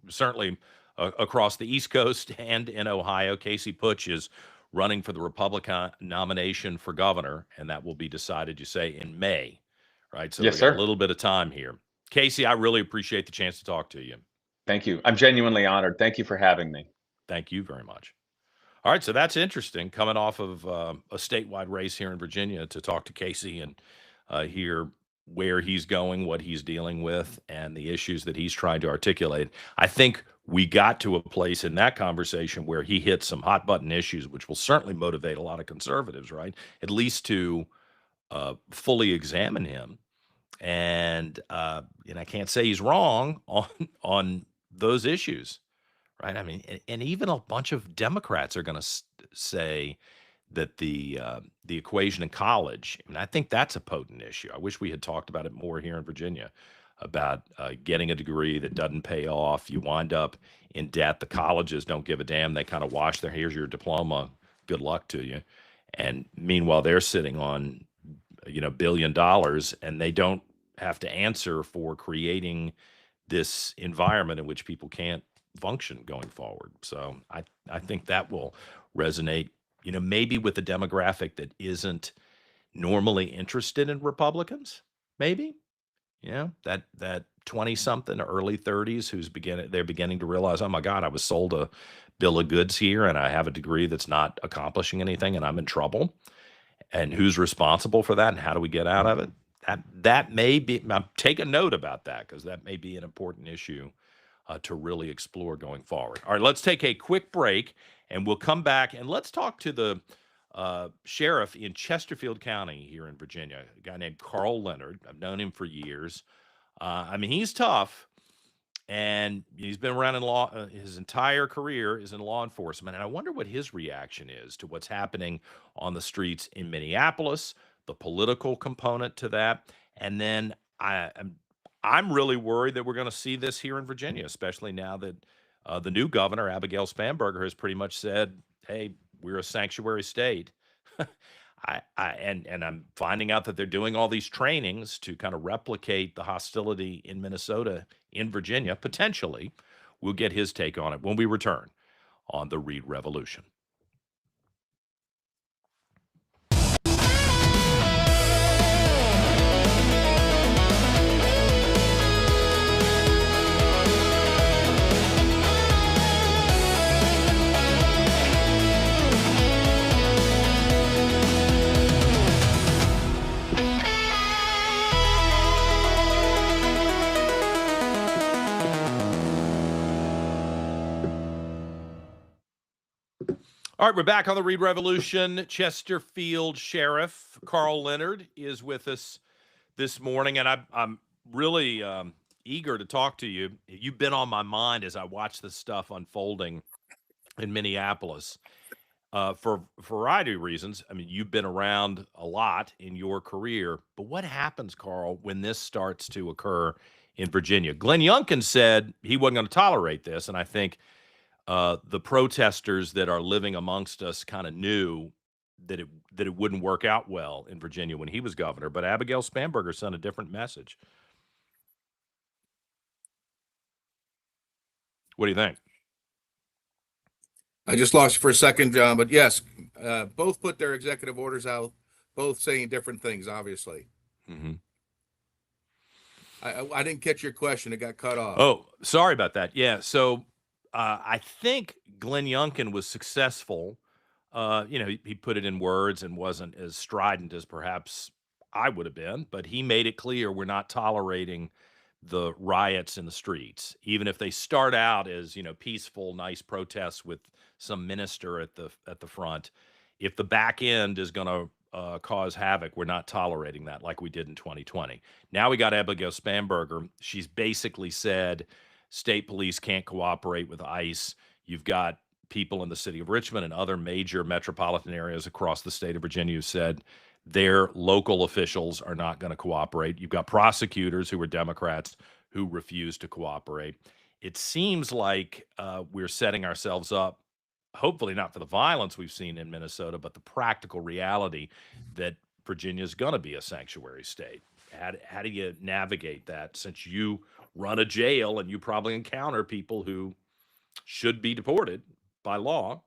certainly across the East Coast and in Ohio. Casey Putsch is running for the Republican nomination for governor, and that will be decided, you say, in May, right? So Yes, we got a sir. little bit of time here. Casey, I really appreciate the chance to talk to you. Thank you. I'm genuinely honored. Thank you for having me. Thank you very much. All right, so that's interesting. Coming off of a statewide race here in Virginia to talk to Casey and hear where he's going, what he's dealing with, and the issues that he's trying to articulate. I think we got to a place in that conversation where he hit some hot button issues, which will certainly motivate a lot of conservatives, right? At least to fully examine him. And I can't say he's wrong on those issues, right? I mean, and even a bunch of Democrats are going to say that the equation in college, and I think that's a potent issue. I wish we had talked about it more here in Virginia about getting a degree that doesn't pay off. You wind up in debt. The colleges don't give a damn. They kind of wash their, here's your diploma. Good luck to you. And meanwhile, they're sitting on, $1 billion, and they don't have to answer for creating this environment in which people can't function going forward. So I think that will resonate, maybe with a demographic that isn't normally interested in Republicans, maybe, that 20 something, early 30s, they're beginning to realize, oh my God, I was sold a bill of goods here and I have a degree that's not accomplishing anything and I'm in trouble. And who's responsible for that and how do we get out of it? That may be, I'm taking note about that because that may be an important issue to really explore going forward. All right, let's take a quick break and we'll come back and let's talk to the sheriff in Chesterfield County here in Virginia, a guy named Carl Leonard. I've known him for years. I mean, he's tough and he's been around in law. His entire career is in law enforcement. And I wonder what his reaction is to what's happening on the streets in Minneapolis, the political component to that. And then I'm really worried that we're going to see this here in Virginia, especially now that the new governor, Abigail Spanberger, has pretty much said, hey, we're a sanctuary state. And I'm finding out that they're doing all these trainings to kind of replicate the hostility in Minnesota in Virginia, potentially. We'll get his take on it when we return on the Reid Revolution. All right, we're back on the Reid Revolution. Chesterfield Sheriff Carl Leonard is with us this morning, and I'm really eager to talk to you. You've been on my mind as I watch this stuff unfolding in Minneapolis for a variety of reasons. I mean, you've been around a lot in your career, but what happens, Carl, when this starts to occur in Virginia? Glenn Youngkin said he wasn't going to tolerate this, and I think the protesters that are living amongst us kind of knew that it wouldn't work out well in Virginia when he was governor. But Abigail Spanberger sent a different message. What do you think? I just lost you for a second, John, but yes, both put their executive orders out, both saying different things, obviously. Mm-hmm. I didn't catch your question. It got cut off. Oh, sorry about that. Yeah. So I think Glenn Youngkin was successful. He put it in words and wasn't as strident as perhaps I would have been, but he made it clear we're not tolerating the riots in the streets, even if they start out as, peaceful, nice protests with some minister at the front. If the back end is going to cause havoc, we're not tolerating that like we did in 2020. Now we got Abigail Spanberger. She's basically said state police can't cooperate with ICE. You've got people in the city of Richmond and other major metropolitan areas across the state of Virginia who said their local officials are not going to cooperate. You've got prosecutors who are Democrats who refuse to cooperate. It seems like we're setting ourselves up, hopefully not for the violence we've seen in Minnesota, but the practical reality that Virginia is going to be a sanctuary state. How do you navigate that, since you run a jail and you probably encounter people who should be deported by law?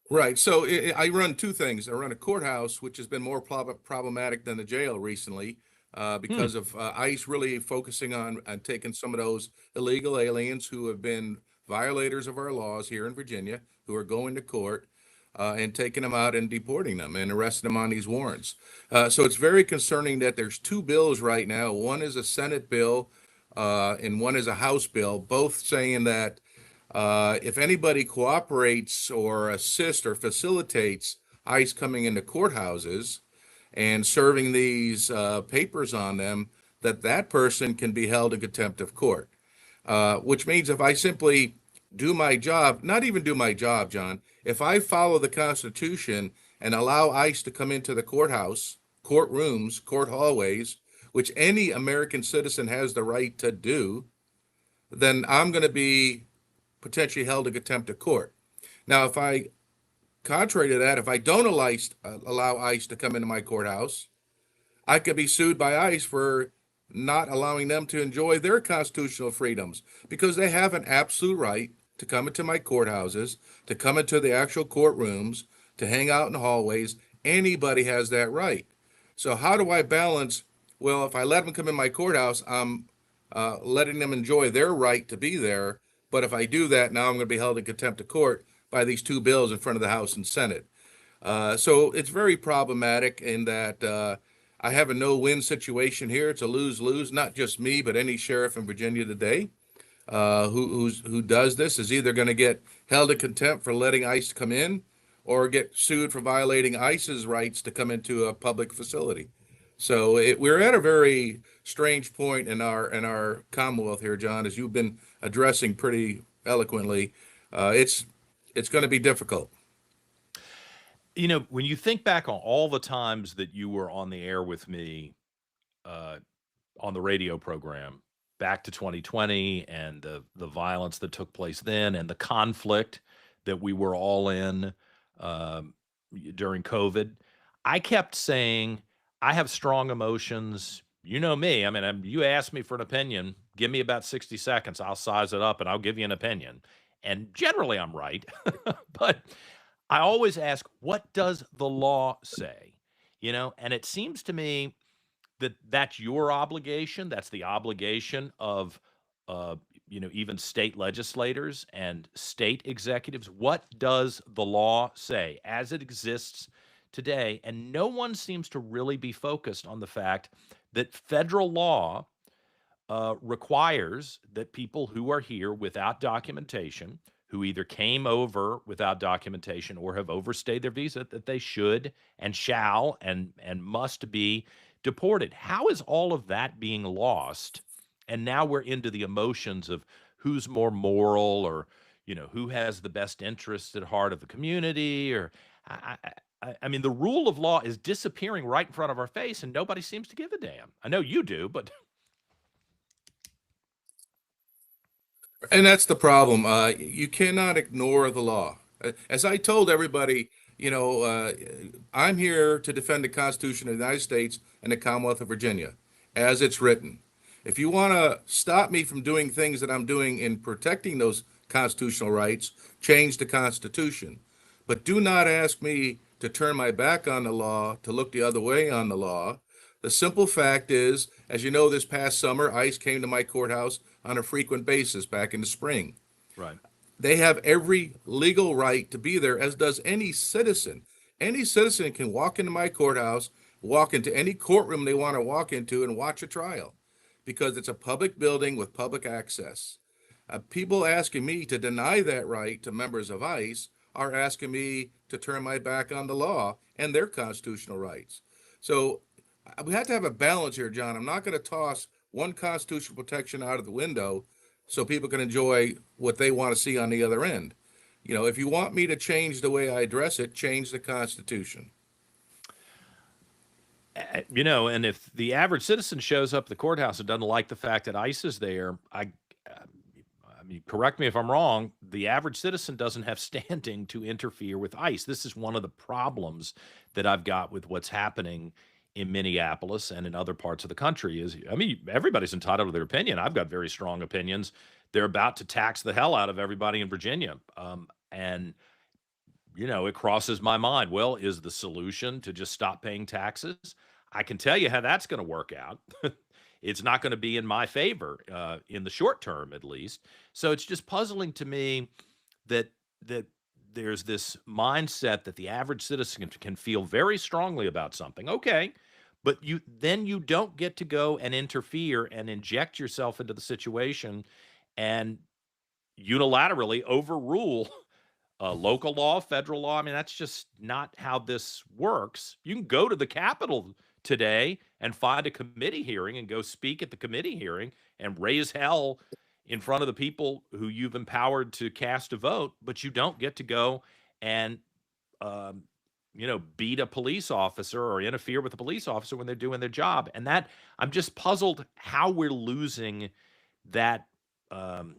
Right. So I run two things. I run a courthouse, which has been more problematic than the jail recently because of ICE really focusing on taking some of those illegal aliens who have been violators of our laws here in Virginia, who are going to court and taking them out and deporting them and arresting them on these warrants. So it's very concerning that there's two bills right now. One is a Senate bill and one is a House bill, both saying that if anybody cooperates or assists or facilitates ICE coming into courthouses and serving these papers on them, that person can be held in contempt of court. Which means if I simply do my job, not even do my job, John, if I follow the Constitution and allow ICE to come into the courthouse, courtrooms, court hallways, which any American citizen has the right to do, then I'm going to be potentially held in contempt of court. Now, if I, contrary to that, if I don't allow ICE to come into my courthouse, I could be sued by ICE for not allowing them to enjoy their constitutional freedoms because they have an absolute right to come into my courthouses, to come into the actual courtrooms, to hang out in the hallways. Anybody has that right. So how do I balance? Well, if I let them come in my courthouse, I'm letting them enjoy their right to be there. But if I do that, now I'm going to be held in contempt of court by these two bills in front of the House and Senate. So it's very problematic in that I have a no-win situation here. It's a lose-lose, not just me, but any sheriff in Virginia today who does this is either going to get held in contempt for letting ICE come in or get sued for violating ICE's rights to come into a public facility. So we're at a very strange point in our Commonwealth here, John, as you've been addressing pretty eloquently. It's going to be difficult. You know, when you think back on all the times that you were on the air with me on the radio program back to 2020 and the violence that took place then and the conflict that we were all in during COVID, I kept saying, I have strong emotions. You know me. I mean, you ask me for an opinion, give me about 60 seconds. I'll size it up and I'll give you an opinion. And generally, I'm right. But I always ask, what does the law say? You know, and it seems to me that that's your obligation. That's the obligation of, even state legislators and state executives. What does the law say as it exists today? And no one seems to really be focused on the fact that federal law requires that people who are here without documentation, who either came over without documentation or have overstayed their visa, that they should and shall and must be deported. How is all of that being lost? And now we're into the emotions of who's more moral, or who has the best interests at heart of the community, or I mean, the rule of law is disappearing right in front of our face, and nobody seems to give a damn. I know you do, but And that's the problem. You cannot ignore the law. As I told everybody, I'm here to defend the Constitution of the United States and the Commonwealth of Virginia, as it's written. If you want to stop me from doing things that I'm doing in protecting those constitutional rights, change the Constitution. But do not ask me to turn my back on the law, to look the other way on the law. The simple fact is, as you know, this past summer, ICE came to my courthouse on a frequent basis back in the spring. right. They have every legal right to be there, as does any citizen. Any citizen can walk into my courthouse, walk into any courtroom they want to walk into, and watch a trial because it's a public building with public access. People asking me to deny that right to members of ICE are asking me to turn my back on the law and their constitutional rights. So we have to have a balance here, John. I'm not going to toss one constitutional protection out of the window so people can enjoy what they want to see on the other end. If you want me to change the way I address it, change the Constitution. And if the average citizen shows up at the courthouse and doesn't like the fact that ICE is there, I mean, correct me if I'm wrong, the average citizen doesn't have standing to interfere with ICE. This is one of the problems that I've got with what's happening in Minneapolis and in other parts of the country is, I mean, everybody's entitled to their opinion. I've got very strong opinions. They're about to tax the hell out of everybody in Virginia. And it crosses my mind. Well, is the solution to just stop paying taxes? I can tell you how that's going to work out. It's not going to be in my favor in the short term, at least. So it's just puzzling to me that there's this mindset that the average citizen can feel very strongly about something. Okay, but you don't get to go and interfere and inject yourself into the situation and unilaterally overrule local law, federal law. I mean, that's just not how this works. You can go to the Capitol today and find a committee hearing and go speak at the committee hearing and raise hell in front of the people who you've empowered to cast a vote, but you don't get to go and um, beat a police officer or interfere with a police officer when they're doing their job. And that I'm just puzzled how we're losing that um,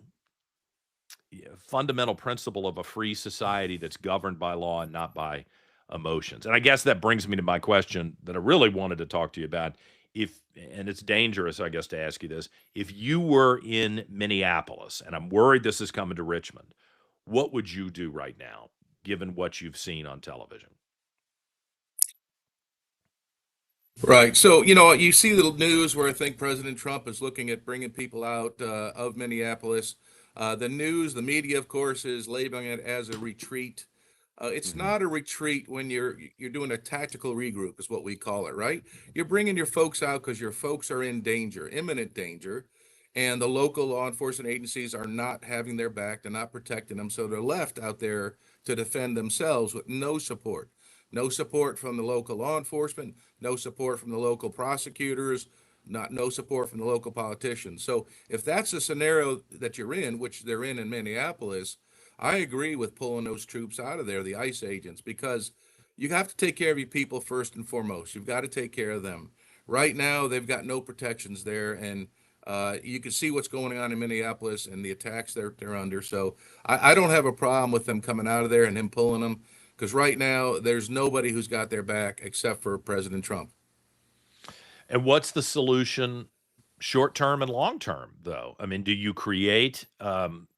fundamental principle of a free society that's governed by law and not by emotions. And I guess that brings me to my question that I really wanted to talk to you about. And it's dangerous, I guess, to ask you this. If you were in Minneapolis, and I'm worried this is coming to Richmond, what would you do right now, given what you've seen on television? Right. So, you see the news where I think President Trump is looking at bringing people out of Minneapolis. The media, of course, is labeling it as a retreat. It's Hmm. not a retreat when you're doing a tactical regroup, is what we call it, right? You're bringing your folks out because your folks are in danger, imminent danger, and the local law enforcement agencies are not having their back. They're not protecting them, so they're left out there to defend themselves with no support. No support from the local law enforcement, no support from the local prosecutors, no support from the local politicians. So if that's the scenario that you're in, which they're in Minneapolis, I agree with pulling those troops out of there, the ICE agents, because you have to take care of your people first and foremost. You've got to take care of them. Right now, they've got no protections there, and you can see what's going on in Minneapolis and the attacks they're under. So I don't have a problem with them coming out of there and him pulling them, because right now there's nobody who's got their back except for President Trump. And what's the solution short term and long term, though? I mean, do you create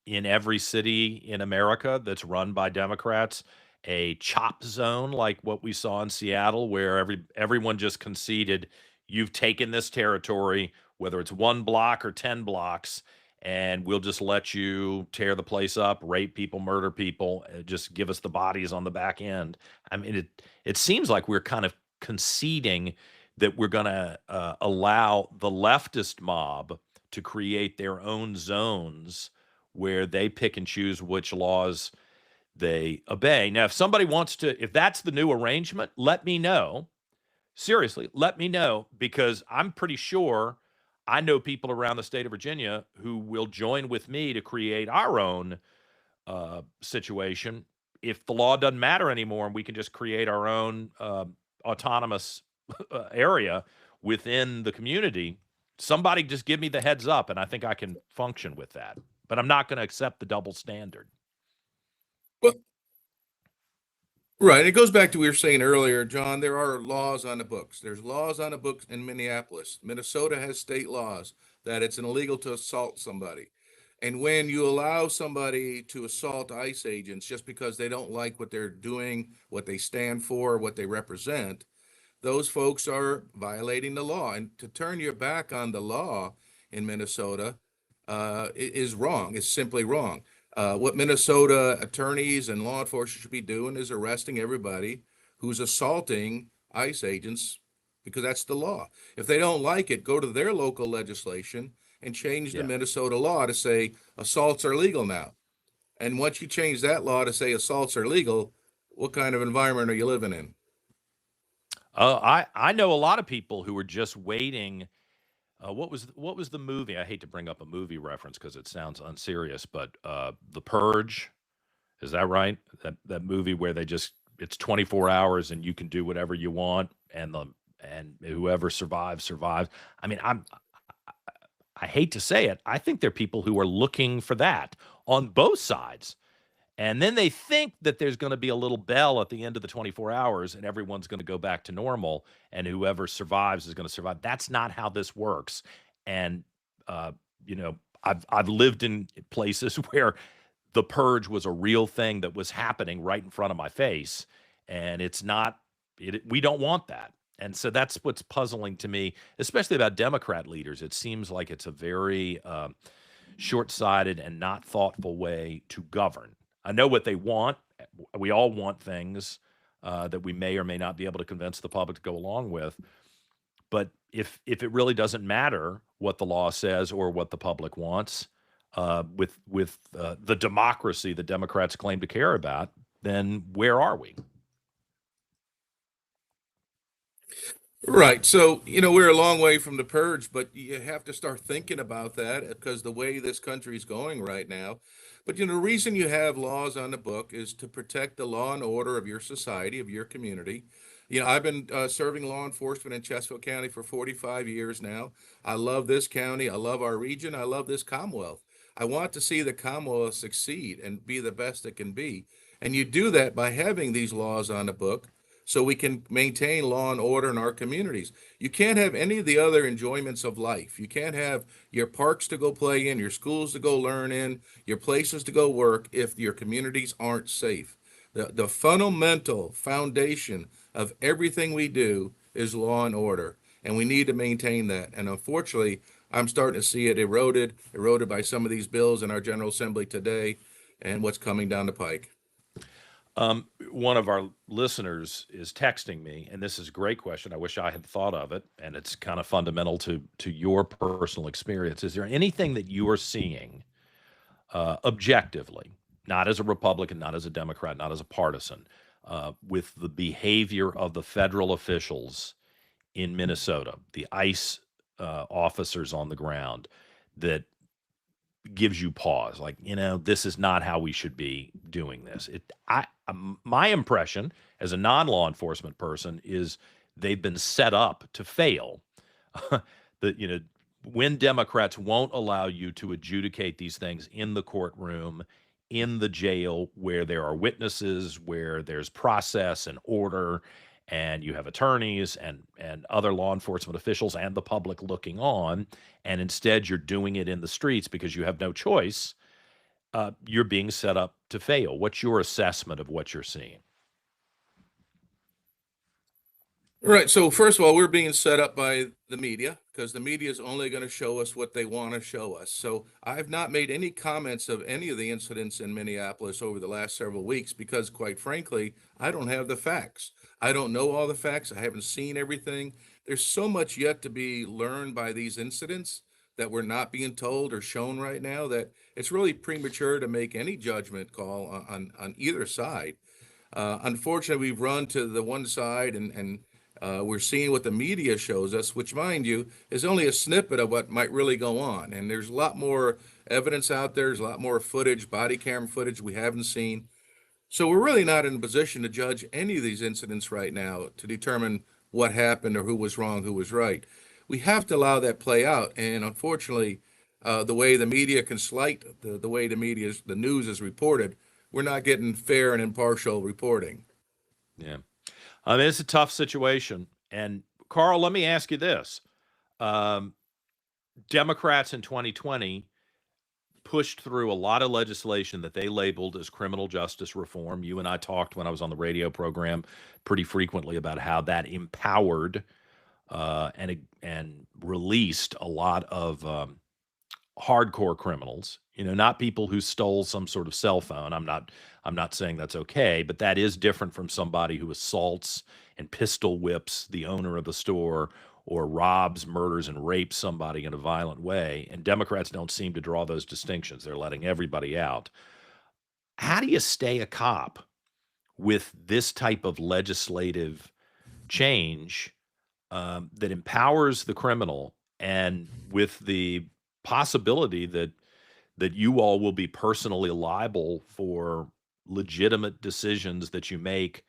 in every city in America that's run by Democrats a chop zone like what we saw in Seattle, where everyone just conceded, you've taken this territory, whether it's 1 block or 10 blocks, and we'll just let you tear the place up, rape people, murder people, just give us the bodies on the back end. I mean, it seems like we're kind of conceding that we're going to allow the leftist mob to create their own zones where they pick and choose which laws they obey. Now, if that's the new arrangement, let me know. Seriously, let me know, because I'm pretty sure I know people around the state of Virginia who will join with me to create our own situation if the law doesn't matter anymore and we can just create our own autonomous area within the community. Somebody just give me the heads up, and I think I can function with that. But I'm not going to accept the double standard. Well, right. It goes back to what we were saying earlier, John. There are laws on the books. There's laws on the books in Minneapolis. Minnesota has state laws that it's illegal to assault somebody. And when you allow somebody to assault ICE agents just because they don't like what they're doing, what they stand for, what they represent, those folks are violating the law. And to turn your back on the law in Minnesota is wrong. It's simply wrong. What Minnesota attorneys and law enforcement should be doing is arresting everybody who's assaulting ICE agents, because that's the law. If they don't like it, go to their local legislation and change the Yeah. Minnesota law to say assaults are legal now. And once you change that law to say assaults are legal, what kind of environment are you living in? I know a lot of people who were just waiting. What was the movie? I hate to bring up a movie reference because it sounds unserious, but The Purge, is that right? That movie where it's 24 hours and you can do whatever you want, and whoever survives survives. I mean, I hate to say it, I think there are people who are looking for that on both sides. And then they think that there's going to be a little bell at the end of the 24 hours and everyone's going to go back to normal and whoever survives is going to survive. That's not how this works. And uh, you know, I've lived in places where the purge was a real thing that was happening right in front of my face, and it's not. We don't want that. And so that's what's puzzling to me, especially about Democrat leaders. It seems like it's a very short-sighted and not thoughtful way to govern. I know what they want. We all want things that we may or may not be able to convince the public to go along with. But if it really doesn't matter what the law says or what the public wants, with the democracy that Democrats claim to care about, then where are we? Right. So, we're a long way from the purge, but you have to start thinking about that because the way this country's going right now. But, the reason you have laws on the book is to protect the law and order of your society, of your community. I've been serving law enforcement in Chesterfield County for 45 years now. I love this county. I love our region. I love this Commonwealth. I want to see the Commonwealth succeed and be the best it can be. And you do that by having these laws on the book so we can maintain law and order in our communities. You can't have any of the other enjoyments of life. You can't have your parks to go play in, your schools to go learn in, your places to go work if your communities aren't safe. The fundamental foundation of everything we do is law and order, and we need to maintain that. And unfortunately, I'm starting to see it eroded by some of these bills in our General Assembly today and what's coming down the pike. One of our listeners is texting me, and this is a great question. I wish I had thought of it, and it's kind of fundamental to your personal experience. Is there anything that you are seeing objectively, not as a Republican, not as a Democrat, not as a partisan, with the behavior of the federal officials in Minnesota, the ICE officers on the ground, that gives you pause? Like, this is not how we should be doing this. My impression as a non-law enforcement person is they've been set up to fail. That, when Democrats won't allow you to adjudicate these things in the courtroom, in the jail, where there are witnesses, where there's process and order, and you have attorneys and other law enforcement officials and the public looking on, and instead you're doing it in the streets because you have no choice, you're being set up to fail. What's your assessment of what you're seeing? Right. So first of all, we're being set up by the media because the media is only going to show us what they want to show us. So I've not made any comments of any of the incidents in Minneapolis over the last several weeks because, quite frankly, I don't have the facts. I don't know all the facts. I haven't seen everything. There's so much yet to be learned by these incidents that we're not being told or shown right now that it's really premature to make any judgment call on either side. Unfortunately, we've run to the one side and we're seeing what the media shows us, which, mind you, is only a snippet of what might really go on. And there's a lot more evidence out there. There's a lot more footage, body cam footage we haven't seen. So we're really not in a position to judge any of these incidents right now to determine what happened or who was wrong, who was right. We have to allow that play out. And unfortunately, the way the media can slight the way the news is reported, we're not getting fair and impartial reporting. Yeah. I mean, it's a tough situation. And Carl, let me ask you this. Democrats in 2020 pushed through a lot of legislation that they labeled as criminal justice reform. You and I talked when I was on the radio program pretty frequently about how that empowered and released a lot of hardcore criminals. Not people who stole some sort of cell phone. I'm not saying that's okay, but that is different from somebody who assaults and pistol whips the owner of the store or robs, murders, and rapes somebody in a violent way. And Democrats don't seem to draw those distinctions. They're letting everybody out. How do you stay a cop with this type of legislative change that empowers the criminal, and with the possibility that you all will be personally liable for legitimate decisions that you make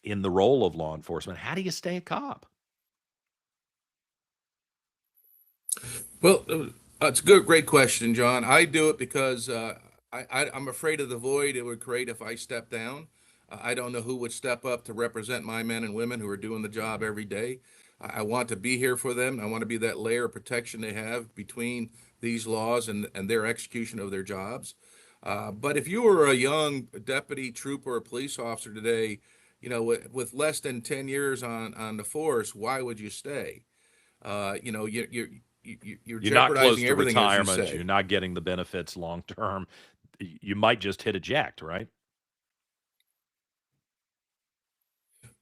in the role of law enforcement? How do you stay a cop? Well, it's a great question, John. I do it because I'm afraid of the void it would create if I step down. I don't know who would step up to represent my men and women who are doing the job every day. I want to be here for them. I want to be that layer of protection they have between these laws and their execution of their jobs. But if you were a young deputy, trooper, or police officer today, with less than 10 years on the force, why would you stay? You're You're not close jeopardizing to everything, as you retirement. say. You're not getting the benefits long term. You might just hit eject, right?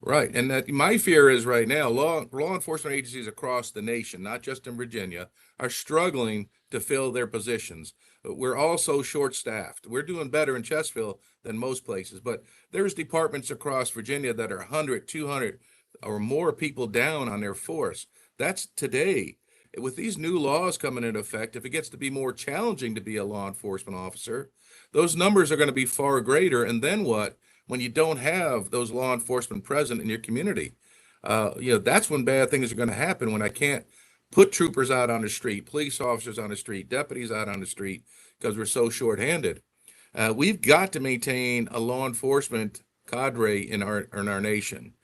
Right. And that my fear is right now, law enforcement agencies across the nation, not just in Virginia, are struggling to fill their positions. We're also short-staffed. We're doing better in Chesterfield than most places, but there's departments across Virginia that are 100, 200 or more people down on their force. That's today. With these new laws coming into effect, if it gets to be more challenging to be a law enforcement officer, those numbers are going to be far greater. And then what? When you don't have those law enforcement present in your community, that's when bad things are going to happen. When I can't put troopers out on the street, police officers on the street, deputies out on the street because we're so shorthanded. We've got to maintain a law enforcement cadre in our nation.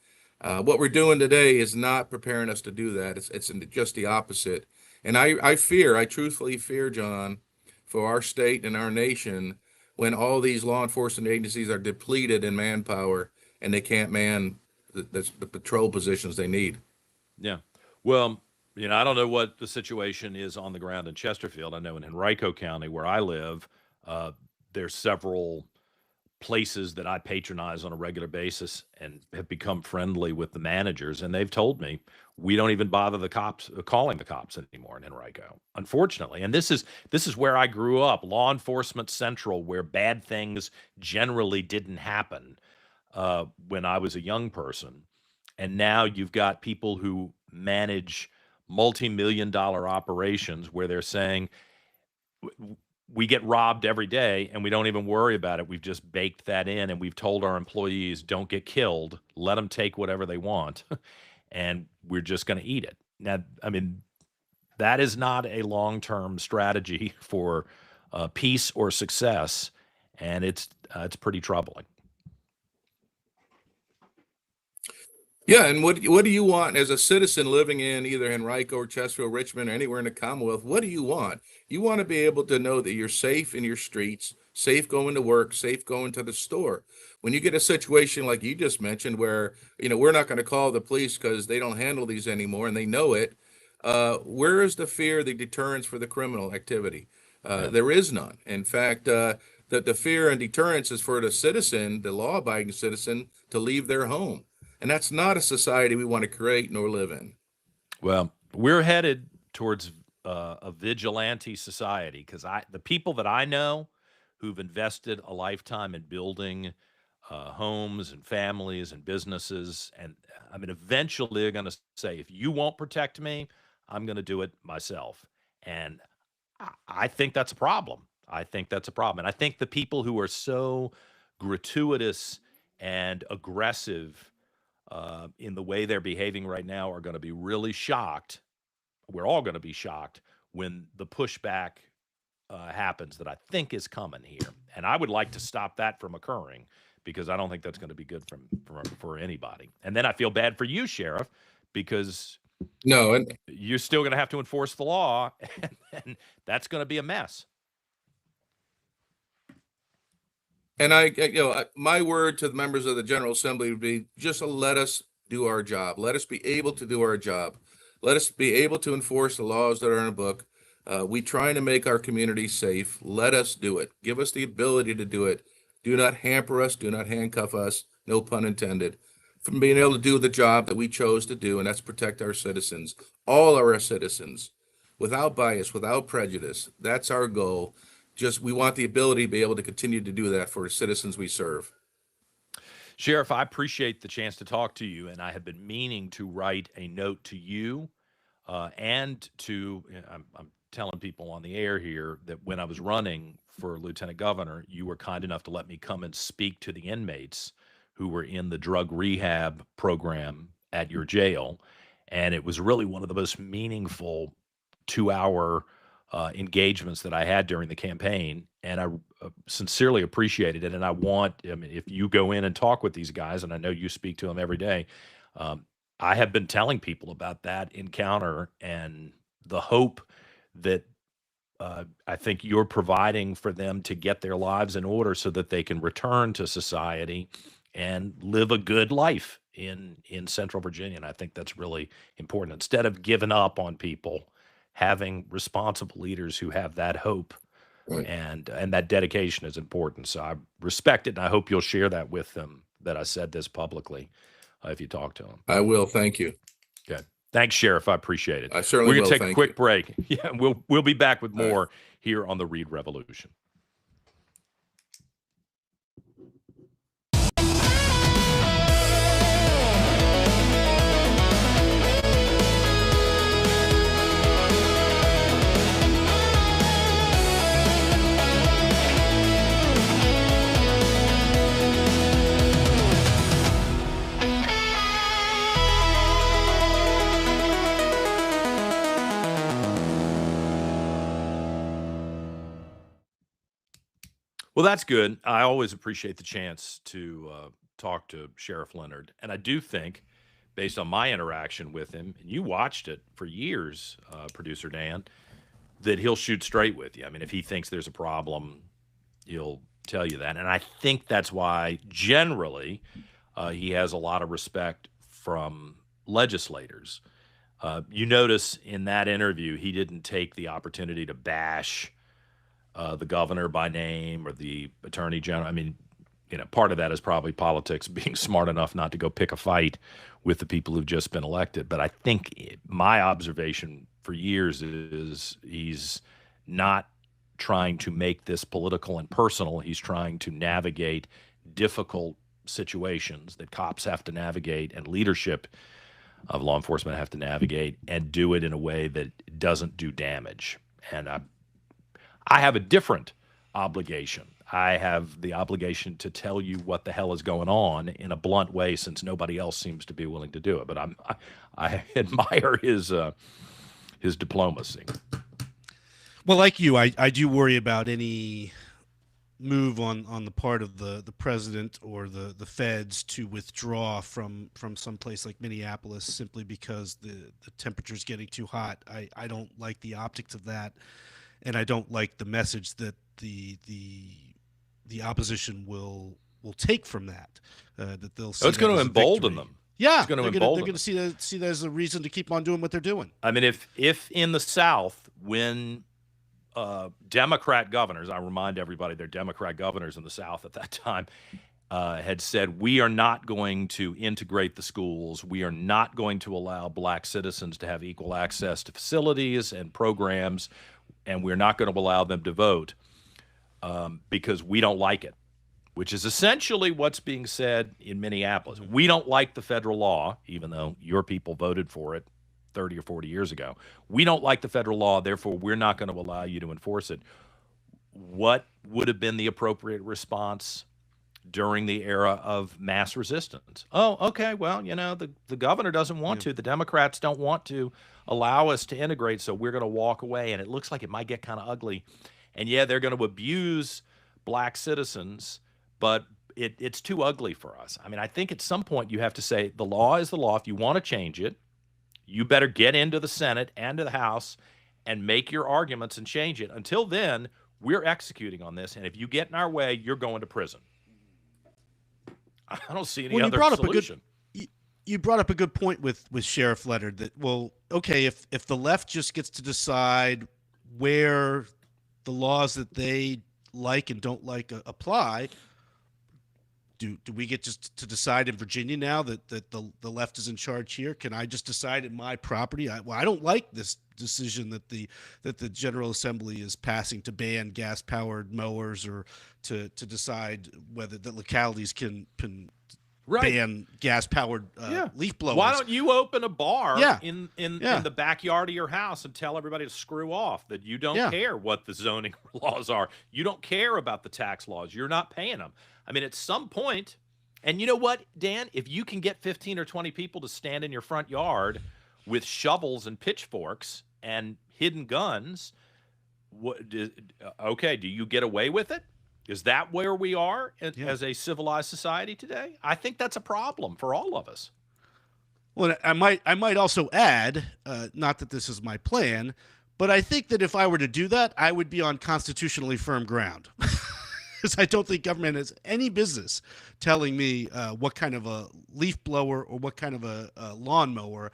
What we're doing today is not preparing us to do that. It's just the opposite. And I truthfully fear, John, for our state and our nation when all these law enforcement agencies are depleted in manpower and they can't man the patrol positions they need. Yeah. Well, I don't know what the situation is on the ground in Chesterfield. I know in Henrico County, where I live, there's several places that I patronize on a regular basis and have become friendly with the managers. And they've told me we don't even bother the cops calling the cops anymore in Henrico, unfortunately. And this is where I grew up, law enforcement central, where bad things generally didn't happen when I was a young person. And now you've got people who manage multi-million-dollar operations where they're saying, we get robbed every day and we don't even worry about it. We've just baked that in and we've told our employees, don't get killed, let them take whatever they want, and we're just going to eat it. Now, I mean, that is not a long-term strategy for peace or success, and it's pretty troubling. Yeah, and what do you want as a citizen living in either Henrico or Chesterfield, Richmond, or anywhere in the Commonwealth? What do you want? You want to be able to know that you're safe in your streets, safe going to work, safe going to the store. When you get a situation like you just mentioned where, we're not going to call the police because they don't handle these anymore and they know it, where is the fear, the deterrence for the criminal activity? There is none. In fact, the fear and deterrence is for the citizen, the law-abiding citizen, to leave their home. And that's not a society we want to create nor live in. Well, we're headed towards a vigilante society because the people that I know who've invested a lifetime in building homes and families and businesses, and I mean, eventually they're going to say, if you won't protect me, I'm going to do it myself. And I think that's a problem. I think that's a problem. And I think the people who are so gratuitous and aggressive in the way they're behaving right now are going to be really shocked. We're all going to be shocked when the pushback happens that I think is coming here. And I would like to stop that from occurring because I don't think that's going to be good for anybody. And then I feel bad for you, Sheriff, because you're still going to have to enforce the law, and that's going to be a mess. And my word to the members of the General Assembly would be just let us do our job. Let us be able to do our job. Let us be able to enforce the laws that are in the book. We trying to make our community safe. Let us do it. Give us the ability to do it. Do not hamper us. Do not handcuff us. No pun intended. From being able to do the job that we chose to do, and that's protect our citizens, all our citizens, without bias, without prejudice. That's our goal. We want the ability to be able to continue to do that for the citizens we serve. Sheriff, I appreciate the chance to talk to you, and I have been meaning to write a note to you and to, I'm telling people on the air here that when I was running for Lieutenant Governor, you were kind enough to let me come and speak to the inmates who were in the drug rehab program at your jail. And it was really one of the most meaningful 2-hour engagements that I had during the campaign, and I sincerely appreciated it. And I mean, if you go in and talk with these guys, and I know you speak to them every day, I have been telling people about that encounter and the hope that I think you're providing for them to get their lives in order so that they can return to society and live a good life in Central Virginia. And I think that's really important. Instead of giving up on people, having responsible leaders who have that hope and that dedication is important. So I respect it, and I hope you'll share that with them, that I said this publicly if you talk to them. I will. Thank you. Good. Thanks, Sheriff. I appreciate it. I certainly We're going will. to take a Thank quick you. break. Yeah, we'll be back with All right. more here on the Reid Revolution. Well, that's good. I always appreciate the chance to talk to Sheriff Leonard. And I do think, based on my interaction with him, and you watched it for years, Producer Dan, that he'll shoot straight with you. I mean, if he thinks there's a problem, he'll tell you that. And I think that's why, generally, he has a lot of respect from legislators. You notice in that interview, he didn't take the opportunity to bash the governor by name or the attorney general. I mean, part of that is probably politics, being smart enough not to go pick a fight with the people who've just been elected. But I think my observation for years is he's not trying to make this political and personal. He's trying to navigate difficult situations that cops have to navigate and leadership of law enforcement have to navigate, and do it in a way that doesn't do damage. And I have a different obligation. I have the obligation to tell you what the hell is going on in a blunt way, since nobody else seems to be willing to do it. But I admire his diplomacy. Well, like you, I do worry about any move on the part of the president or the feds to withdraw from some place like Minneapolis simply because the temperature's getting too hot. I don't like the optics of that. And I don't like the message that the opposition will take from that. That they'll see it's going to embolden them. Yeah, it's going to they're embolden going to see that as a reason to keep on doing what they're doing. I mean, if in the South, when Democrat governors, I remind everybody they're Democrat governors in the South at that time, had said, we are not going to integrate the schools. We are not going to allow black citizens to have equal access to facilities and programs, and we're not going to allow them to vote because we don't like it, which is essentially what's being said in Minneapolis. We don't like the federal law, even though your people voted for it 30 or 40 years ago. We don't like the federal law, therefore we're not going to allow you to enforce it. What would have been the appropriate response during the era of mass resistance? Oh, okay, well, the governor doesn't want to. The Democrats don't want to allow us to integrate, so we're going to walk away, and it looks like it might get kind of ugly. And yeah, they're going to abuse black citizens, but it's too ugly for us. I mean, I think at some point you have to say the law is the law. If you want to change it, you better get into the Senate and to the House and make your arguments and change it. Until then, we're executing on this, and if you get in our way, you're going to prison. I don't see any other solution. You brought up a good point with Sheriff Leonard that, well, okay, if the left just gets to decide where the laws that they like and don't like apply, do we get just to decide in Virginia now that the left is in charge here? Can I just decide in my property? I don't like this decision that the General Assembly is passing to ban gas-powered mowers, or to decide whether the localities can ban gas-powered leaf blowers. Why don't you open a bar in Yeah. the backyard of your house and tell everybody to screw off, that you don't care what the zoning laws are. You don't care about the tax laws. You're not paying them. I mean, at some point, and you know what, Dan, if you can get 15 or 20 people to stand in your front yard with shovels and pitchforks and hidden guns, okay, do you get away with it? Is that where we are as a civilized society today? I think that's a problem for all of us. Well, I might also add, not that this is my plan, but I think that if I were to do that, I would be on constitutionally firm ground. Because I don't think government has any business telling me what kind of a leaf blower or what kind of a lawnmower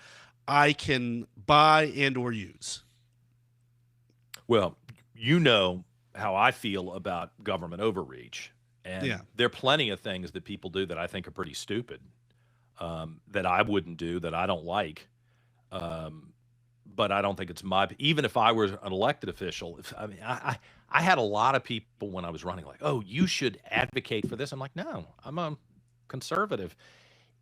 I can buy and or use. Well, you know how I feel about government overreach. And there are plenty of things that people do that I think are pretty stupid, that I wouldn't do, that I don't like. But I don't think it's even if I were an elected official, I had a lot of people when I was running like, oh, you should advocate for this. I'm like, no, I'm a conservative.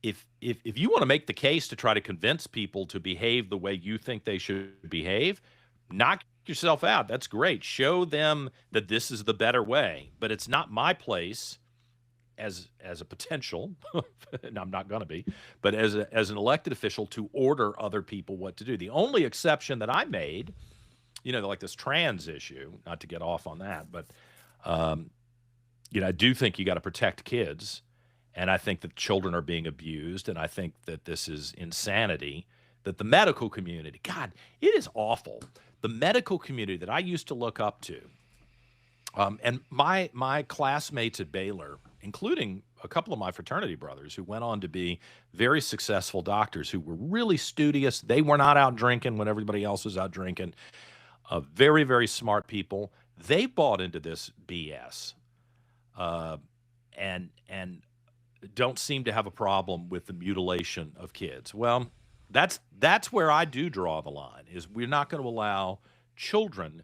If you want to make the case to try to convince people to behave the way you think they should behave, knock yourself out. That's great. Show them that this is the better way. But it's not my place as a potential, and I'm not going to be, but as an elected official to order other people what to do. The only exception that I made, like this trans issue, not to get off on that, but I do think you got to protect kids, and I think that children are being abused, and I think that this is insanity. That the medical community, God, it is awful. The medical community that I used to look up to, and my classmates at Baylor, including a couple of my fraternity brothers who went on to be very successful doctors who were really studious. They were not out drinking when everybody else was out drinking. Very, very smart people. They bought into this BS and don't seem to have a problem with the mutilation of kids. Well, that's where I do draw the line, is we're not going to allow children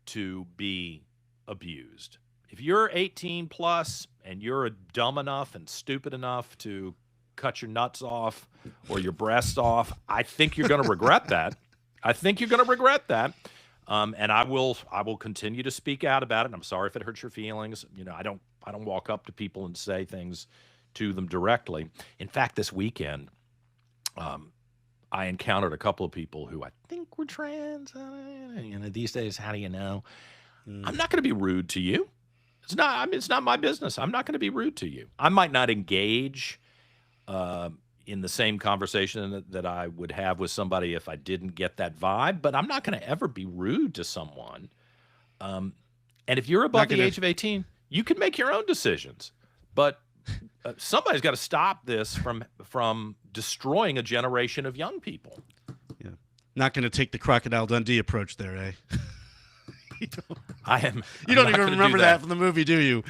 to be abused. If you're 18 plus and you're dumb enough and stupid enough to cut your nuts off or your breasts off, I think you're going to regret that. And I will continue to speak out about it. And I'm sorry if it hurts your feelings. I don't walk up to people and say things to them directly. In fact, this weekend, I encountered a couple of people who I think were trans. These days, how do you know? I'm not going to be rude to you. It's not my business. I'm not going to be rude to you. I might not engage in the same conversation that I would have with somebody if I didn't get that vibe, but I'm not going to ever be rude to someone. And if you're above the age of 18, you can make your own decisions. But somebody's got to stop this from destroying a generation of young people. Yeah, not going to take the Crocodile Dundee approach there, eh? You don't even remember that from the movie, do you?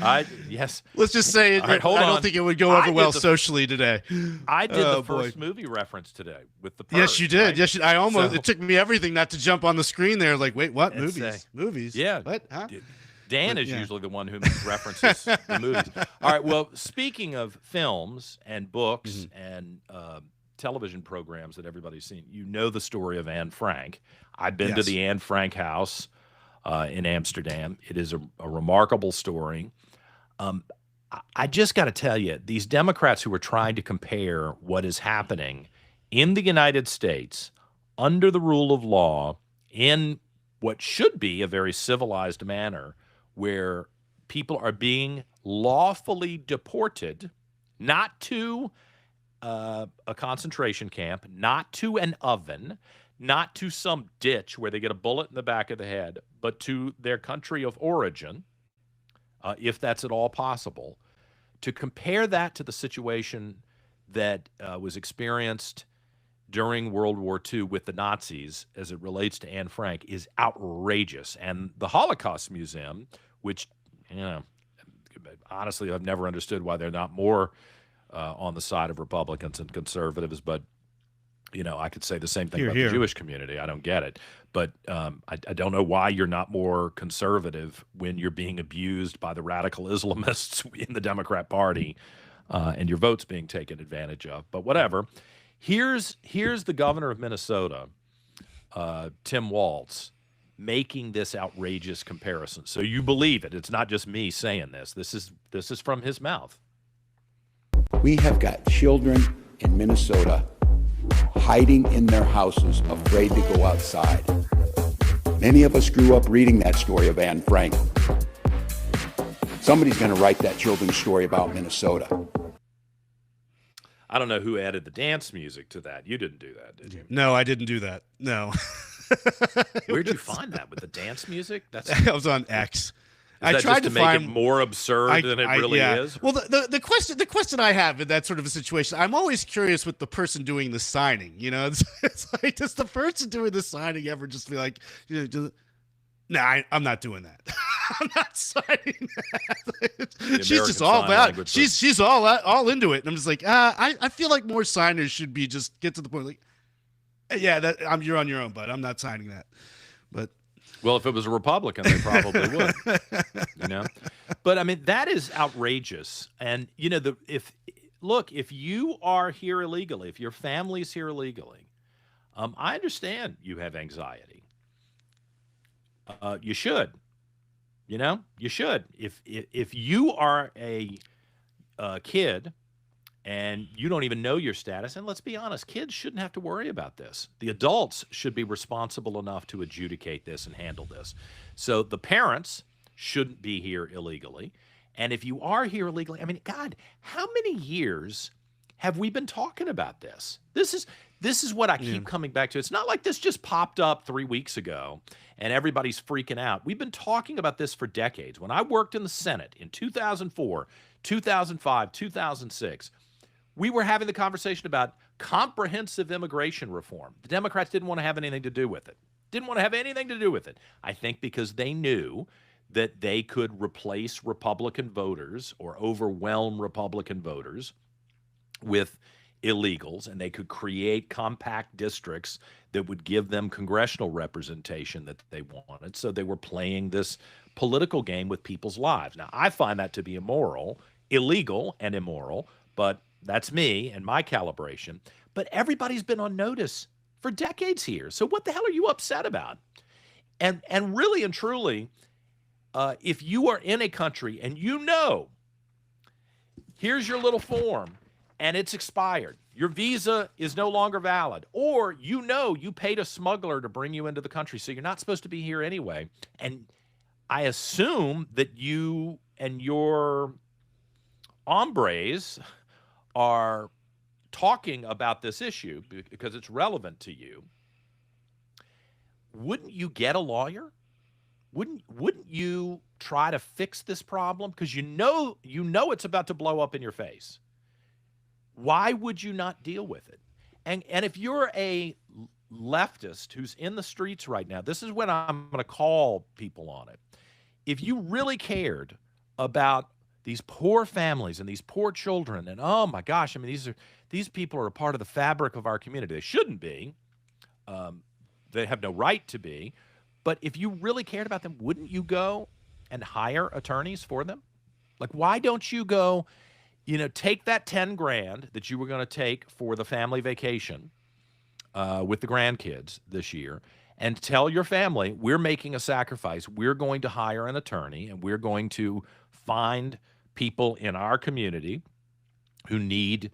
Yes. Let's just say right, I don't think it would go over well socially today. I did the first movie reference today with the Purge. Yes, you did. Right? Yes, it took me everything not to jump on the screen there. Like, wait, what? Movies? Yeah. What? Huh? Dan is usually the one who references the movies. All right. Well, speaking of films and books and television programs that everybody's seen, the story of Anne Frank. I've been to the Anne Frank house in Amsterdam. It is a remarkable story. I just got to tell you, these Democrats who are trying to compare what is happening in the United States under the rule of law in what should be a very civilized manner, where people are being lawfully deported, not to a concentration camp, not to an oven, not to some ditch where they get a bullet in the back of the head, but to their country of origin, if that's at all possible. To compare that to the situation that was experienced during World War II with the Nazis as it relates to Anne Frank is outrageous. And the Holocaust Museum, which, honestly, I've never understood why they're not more on the side of Republicans and conservatives, but I could say the same thing about the Jewish community. I don't get it. But I don't know why you're not more conservative when you're being abused by the radical Islamists in the Democrat Party and your vote's being taken advantage of. But whatever. Here's the governor of Minnesota, Tim Walz, making this outrageous comparison. So you believe it. It's not just me saying this. This is from his mouth. We have got children in Minnesota hiding in their houses, afraid to go outside. Many of us grew up reading that story of Anne Frank. Somebody's going to write that children's story about Minnesota. I don't know who added the dance music to that. You didn't do that, did you? No, I didn't do that. No. Where'd you find that with the dance music? I was on X. I tried to make it more absurd than it really is. Well, the question I have in that sort of a situation, I'm always curious with the person doing the signing. It's like, does the person doing the signing ever just be like, nah, I'm not doing that. I'm not signing that. She's just all about. She's all into it, and I'm just like, I feel like more signers should be just get to the point. Like, Yeah, you're on your own, bud. I'm not signing that. But Well, if it was a Republican, they probably would. You know, but I mean that is outrageous. And you know, if you are here illegally, if your family's here illegally, I understand you have anxiety. You should. You know, you should. If you are a kid and you don't even know your status, and let's be honest, kids shouldn't have to worry about this. The adults should be responsible enough to adjudicate this and handle this. So the parents shouldn't be here illegally. And if you are here illegally, I mean, God, how many years have we been talking about this? This is what I keep coming back to. It's not like this just popped up 3 weeks ago and everybody's freaking out. We've been talking about this for decades. When I worked in the Senate in 2004, 2005, 2006, we were having the conversation about comprehensive immigration reform. The Democrats didn't want to have anything to do with it. Didn't want to have anything to do with it. I think because they knew that they could replace Republican voters or overwhelm Republican voters with illegals, and they could create compact districts that would give them congressional representation that they wanted. So they were playing this political game with people's lives. Now, I find that to be illegal and immoral, but that's me and my calibration. But everybody's been on notice for decades here. So what the hell are you upset about? And really and truly, if you are in a country and here's your little form, and it's expired. Your visa is no longer valid. Or you paid a smuggler to bring you into the country, so you're not supposed to be here anyway. And I assume that you and your hombres are talking about this issue because it's relevant to you. Wouldn't you get a lawyer? Wouldn't you try to fix this problem? Because you know it's about to blow up in your face. Why would you not deal with it? And if you're a leftist who's in the streets right now, this is when I'm going to call people on it. If you really cared about these poor families and these poor children, and oh my gosh, I mean, these people are a part of the fabric of our community. They shouldn't be. They have no right to be. But if you really cared about them, wouldn't you go and hire attorneys for them? Like, why don't you go, take that 10 grand that you were going to take for the family vacation with the grandkids this year and tell your family, we're making a sacrifice. We're going to hire an attorney and we're going to find people in our community who need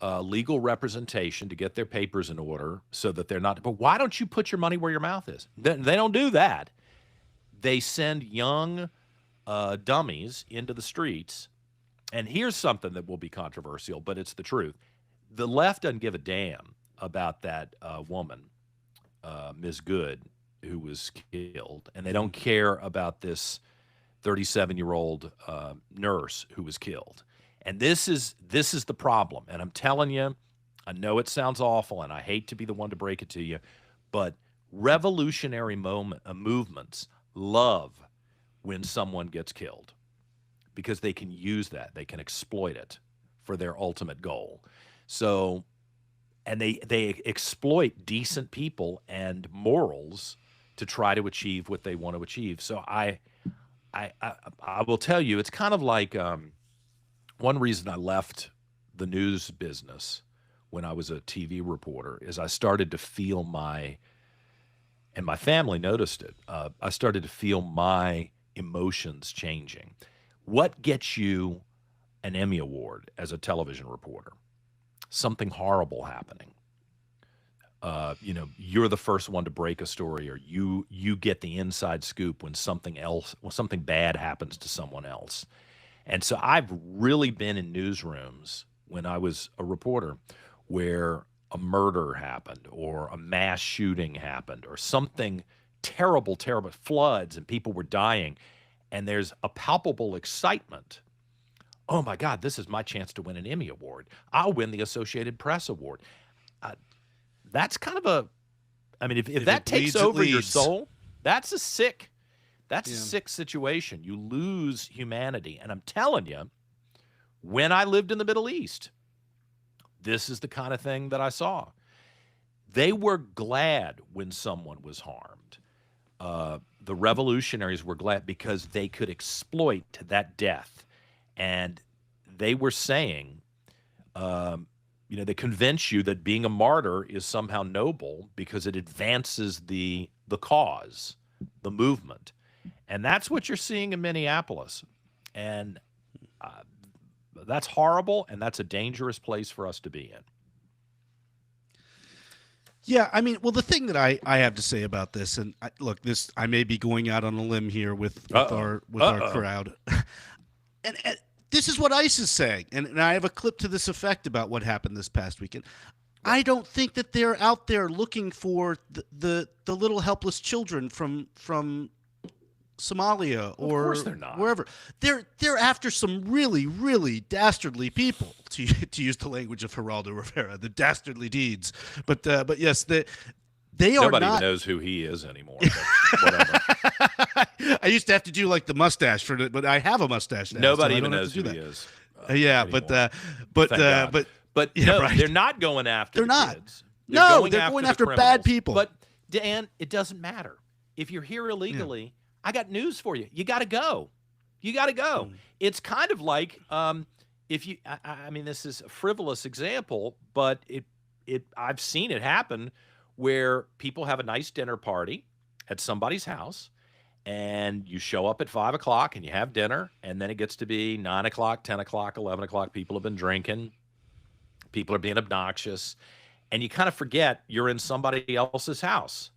legal representation to get their papers in order so that they're not. But why don't you put your money where your mouth is? They don't do that. They send young dummies into the streets. And here's something that will be controversial, but it's the truth. The left doesn't give a damn about that woman, Ms. Good, who was killed. And they don't care about this 37-year-old nurse who was killed. And this is the problem. And I'm telling you, I know it sounds awful, and I hate to be the one to break it to you, but revolutionary movements love when someone gets killed because they can use that. They can exploit it for their ultimate goal. So, and they exploit decent people and morals to try to achieve what they want to achieve. So I will tell you, it's kind of like one reason I left the news business when I was a TV reporter is I started to feel and my family noticed it. I started to feel my emotions changing. What gets you an Emmy Award as a television reporter? Something horrible happening. You're the first one to break a story, or you get the inside scoop when something bad happens to someone else. And so I've really been in newsrooms when I was a reporter where a murder happened or a mass shooting happened or something terrible, floods and people were dying. And there's a palpable excitement. Oh my God, this is my chance to win an Emmy Award. I'll win the Associated Press Award. That's kind of if that takes over your soul, that's a sick situation. You lose humanity. And I'm telling you, when I lived in the Middle East, this is the kind of thing that I saw. They were glad when someone was harmed. The revolutionaries were glad because they could exploit that death. And they were saying, they convince you that being a martyr is somehow noble because it advances the cause, the movement. And that's what you're seeing in Minneapolis. And that's horrible, and that's a dangerous place for us to be in. Yeah, I mean, well, the thing that I have to say about this, and look, I may be going out on a limb here with our crowd, and this is what ICE is saying, and I have a clip to this effect about what happened this past weekend. I don't think that they're out there looking for the little helpless children from Somalia or of course they're not. Wherever. They're after some really, really dastardly people, to use the language of Geraldo Rivera, the dastardly deeds. But yes, they are Nobody not. even knows who he is anymore. But whatever. I used to have to do like the mustache for it, but I have a mustache now. Nobody so even I don't knows have who to he do is. Yeah, anymore. but yeah, no, right. They're not going after They're the not. kids. They're going after the bad criminals. people. But Dan, it doesn't matter. If you're here illegally, I got news for you. You got to go. You got to go. It's kind of like if you. I mean, this is a frivolous example, but I've seen it happen where people have a nice dinner party at somebody's house, and you show up at 5 o'clock and you have dinner, and then it gets to be 9 o'clock, 10 o'clock, 11 o'clock. People have been drinking. People are being obnoxious, and you kind of forget you're in somebody else's house,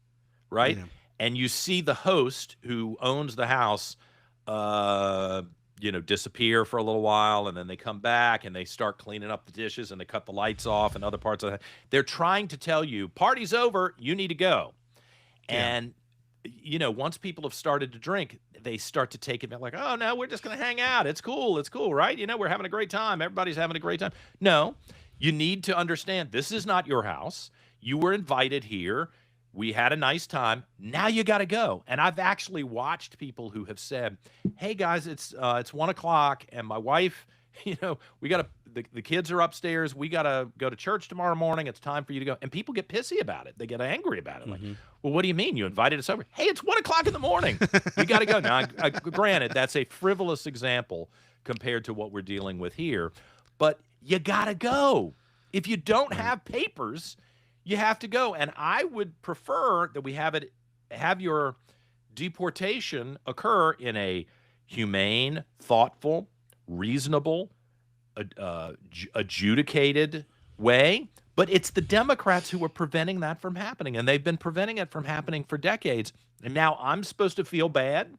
right? Yeah. And you see the host who owns the house, disappear for a little while, and then they come back and they start cleaning up the dishes and they cut the lights off and other parts of that. They're trying to tell you, party's over, you need to go. Yeah. And, once people have started to drink, they start to take it like, oh, no, we're just going to hang out. It's cool, right? We're having a great time. Everybody's having a great time. No, you need to understand this is not your house. You were invited here. We had a nice time. Now you got to go. And I've actually watched people who have said, hey, guys, it's 1 o'clock, and my wife, we got to the kids are upstairs. We got to go to church tomorrow morning. It's time for you to go. And people get pissy about it. They get angry about it. Like, well, what do you mean? You invited us over? Hey, it's 1 o'clock in the morning. You got to go. Now, granted, that's a frivolous example compared to what we're dealing with here. But you got to go. If you don't have papers, you have to go. And I would prefer that we have your deportation occur in a humane, thoughtful, reasonable, adjudicated way. But it's the Democrats who are preventing that from happening. And they've been preventing it from happening for decades. And now I'm supposed to feel bad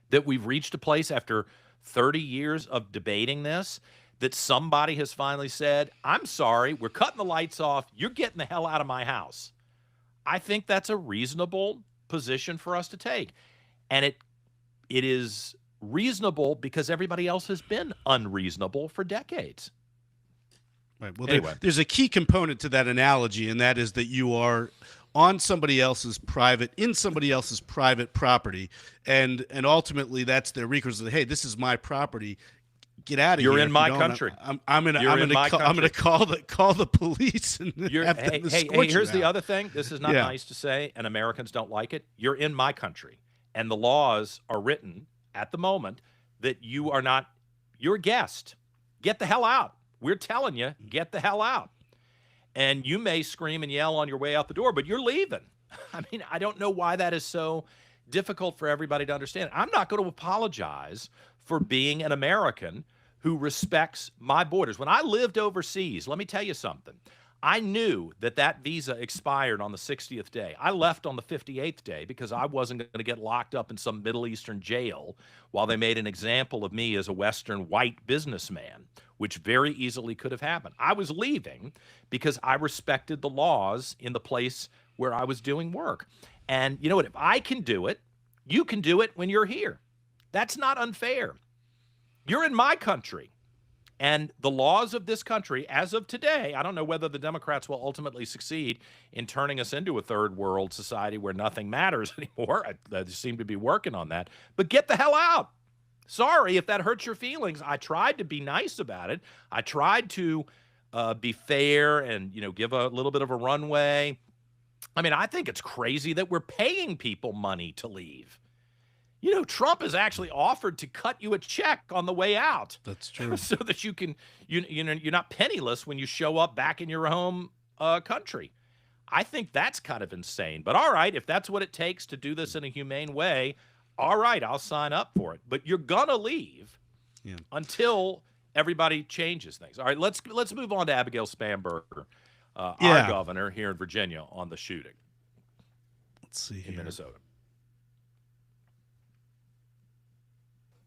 that we've reached a place after 30 years of debating this that somebody has finally said, I'm sorry, we're cutting the lights off. You're getting the hell out of my house. I think that's a reasonable position for us to take. And it is reasonable because everybody else has been unreasonable for decades. Right. Well, anyway. There's a key component to that analogy, and that is that you are in somebody else's private property, and ultimately that's their recourse. Hey, this is my property. Get out of here. You're in my country. I'm gonna call the police and have them escort you here's out. the other thing. This is not nice to say, and Americans don't like it. You're in my country, and the laws are written at the moment that you are not. You're a guest. Get the hell out. We're telling you, get the hell out. And you may scream and yell on your way out the door, but you're leaving. I mean, I don't know why that is so difficult for everybody to understand. I'm not going to apologize for being an American who respects my borders. When I lived overseas, let me tell you something. I knew that visa expired on the 60th day. I left on the 58th day because I wasn't going to get locked up in some Middle Eastern jail while they made an example of me as a Western white businessman, which very easily could have happened. I was leaving because I respected the laws in the place where I was doing work. And you know what? If I can do it, you can do it when you're here. That's not unfair. You're in my country. And the laws of this country, as of today, I don't know whether the Democrats will ultimately succeed in turning us into a third world society where nothing matters anymore. They seem to be working on that. But get the hell out. Sorry if that hurts your feelings. I tried to be nice about it. I tried to be fair and, give a little bit of a runway. I mean, I think it's crazy that we're paying people money to leave. Trump has actually offered to cut you a check on the way out. That's true. So that you can, you're not penniless when you show up back in your home country. I think that's kind of insane. But all right, if that's what it takes to do this in a humane way, all right, I'll sign up for it. But you're gonna leave until everybody changes things. All right, let's move on to Abigail Spanberger, our governor here in Virginia, on the shooting. Let's see in Minnesota.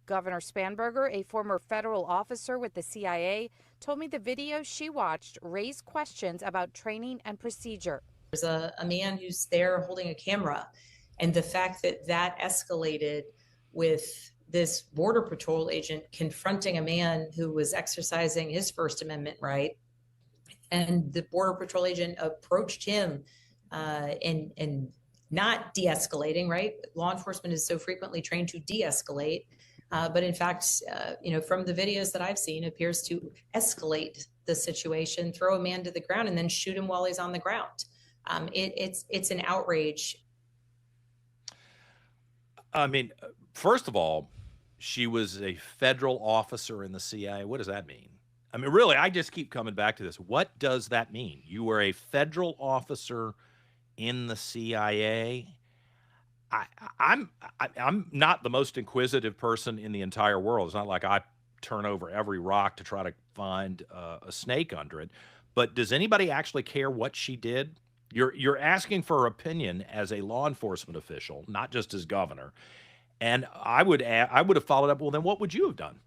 Governor Spanberger, a former federal officer with the CIA, told me the video she watched raised questions about training and procedure. There's a man who's there holding a camera, and the fact that escalated with this Border Patrol agent confronting a man who was exercising his First Amendment right, and the Border Patrol agent approached him and not de-escalating, right? Law enforcement is so frequently trained to de-escalate. But in fact, from the videos that I've seen, appears to escalate the situation, throw a man to the ground, and then shoot him while he's on the ground. It's an outrage. I mean, first of all, she was a federal officer in the CIA. What does that mean? I mean, really, I just keep coming back to this. What does that mean? You were a federal officer in the CIA? I'm not the most inquisitive person in the entire world. It's not like I turn over every rock to try to find a snake under it. But does anybody actually care what she did? You're asking for her opinion as a law enforcement official, not just as governor. And I would have followed up. Well, then what would you have done?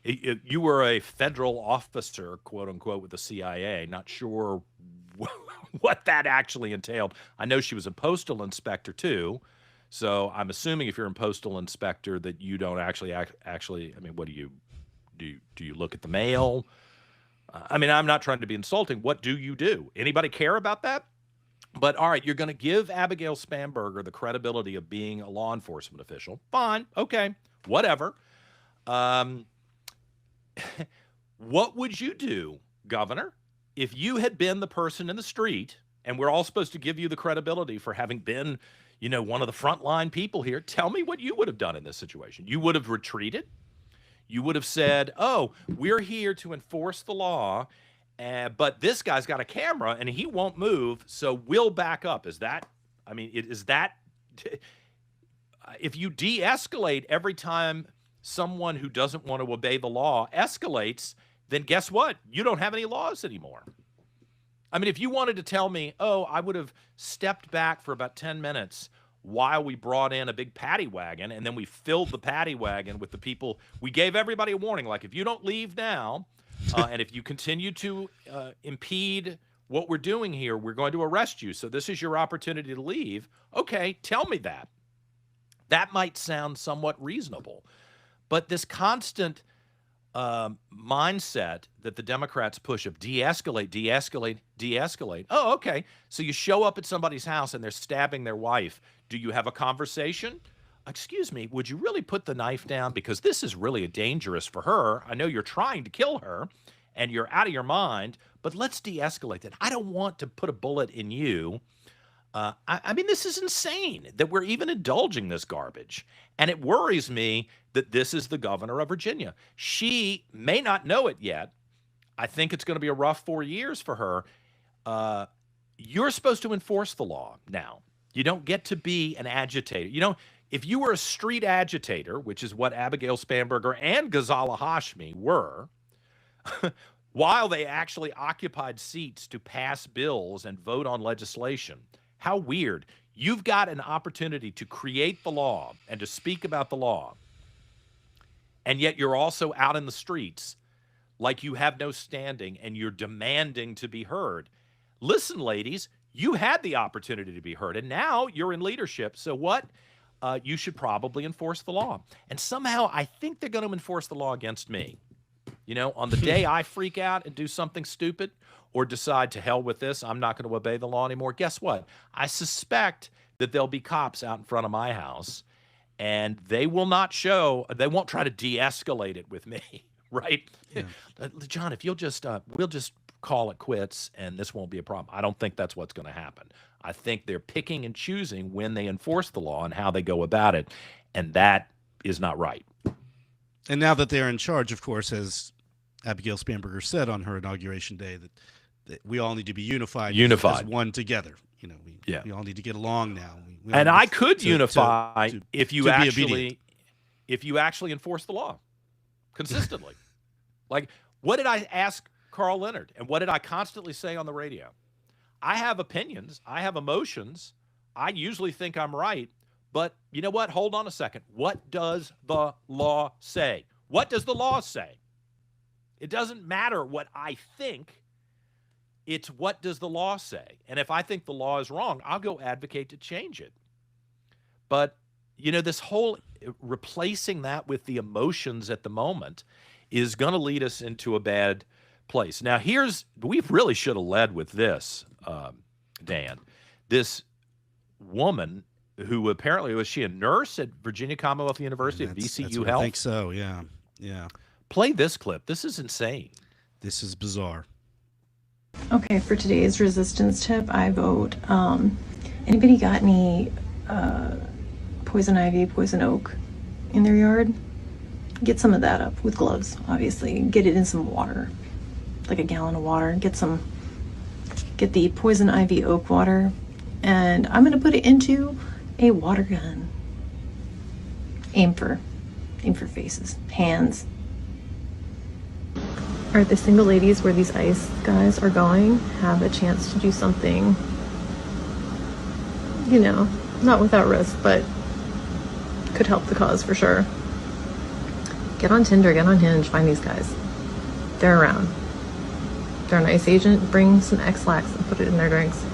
You were a federal officer, quote unquote, with the CIA. Not sure what that actually entailed. I know she was a postal inspector too, so I'm assuming if you're a postal inspector that you don't actually. I mean, what do you do? Do you look at the mail? I mean, I'm not trying to be insulting. What do you do? Anybody care about that? But all right, you're going to give Abigail Spanberger the credibility of being a law enforcement official. Fine, okay, whatever. What would you do, Governor, if you had been the person in the street, and we're all supposed to give you the credibility for having been, one of the frontline people here? Tell me what you would have done in this situation. You would have retreated. You would have said, oh, we're here to enforce the law, but this guy's got a camera and he won't move, so we'll back up. Is that if you de-escalate every time someone who doesn't want to obey the law escalates, then guess what? You don't have any laws anymore. I mean, if you wanted to tell me, oh, I would have stepped back for about 10 minutes while we brought in a big paddy wagon, and then we filled the paddy wagon with the people. We gave everybody a warning, like, if you don't leave now, and if you continue to impede what we're doing here, we're going to arrest you. So this is your opportunity to leave. Okay, tell me that. That might sound somewhat reasonable. But this constant mindset that the Democrats push of de-escalate, de-escalate, de-escalate. Oh, okay. So you show up at somebody's house and they're stabbing their wife. Do you have a conversation? Excuse me, would you really put the knife down? Because this is really dangerous for her. I know you're trying to kill her and you're out of your mind, but let's de-escalate that. I don't want to put a bullet in you. I mean, this is insane that we're even indulging this garbage. And it worries me that this is the governor of Virginia. She may not know it yet. I think it's going to be a rough 4 years for her. You're supposed to enforce the law now. You don't get to be an agitator. If you were a street agitator, which is what Abigail Spanberger and Ghazala Hashmi were, while they actually occupied seats to pass bills and vote on legislation, how weird. You've got an opportunity to create the law and to speak about the law, and yet you're also out in the streets like you have no standing and you're demanding to be heard. Listen, ladies, you had the opportunity to be heard, and now you're in leadership. So what? You should probably enforce the law. And somehow I think they're going to enforce the law against me. On the day I freak out and do something stupid or decide to hell with this, I'm not going to obey the law anymore. Guess what? I suspect that there'll be cops out in front of my house, and they won't try to de-escalate it with me, right? Yeah. John, if you'll just, we'll just call it quits and this won't be a problem. I don't think that's what's going to happen. I think they're picking and choosing when they enforce the law and how they go about it, and that is not right. And now that they're in charge, of course, as Abigail Spanberger said on her inauguration day, that we all need to be unified as one together. You know, we all need to get along now. And I could unify if you actually enforce the law consistently. Like, what did I ask Carl Leonard, and what did I constantly say on the radio? I have opinions. I have emotions. I usually think I'm right. But you know what? Hold on a second. What does the law say? What does the law say? It doesn't matter what I think. It's what does the law say? And if I think the law is wrong, I'll go advocate to change it. But, you know, this whole replacing that with the emotions at the moment is going to lead us into a bad place. Now, we really should have led with this, Dan. This woman who apparently, was she a nurse at Virginia Commonwealth University at VCU Health? I think so, yeah. Play this clip. This is insane. This is bizarre. Okay, for today's resistance tip, I vote, anybody got any poison ivy, poison oak in their yard? Get some of that up with gloves, obviously. Get it in some water, like a gallon of water. Get the poison ivy oak water, and I'm gonna put it into a water gun. Aim for faces, hands. All right, the single ladies where these ICE guys are going have a chance to do something, you know, not without risk, but could help the cause for sure. Get on Tinder, get on Hinge, find these guys. They're around. They're an ICE agent, bring some X-Lax and put it in their drinks.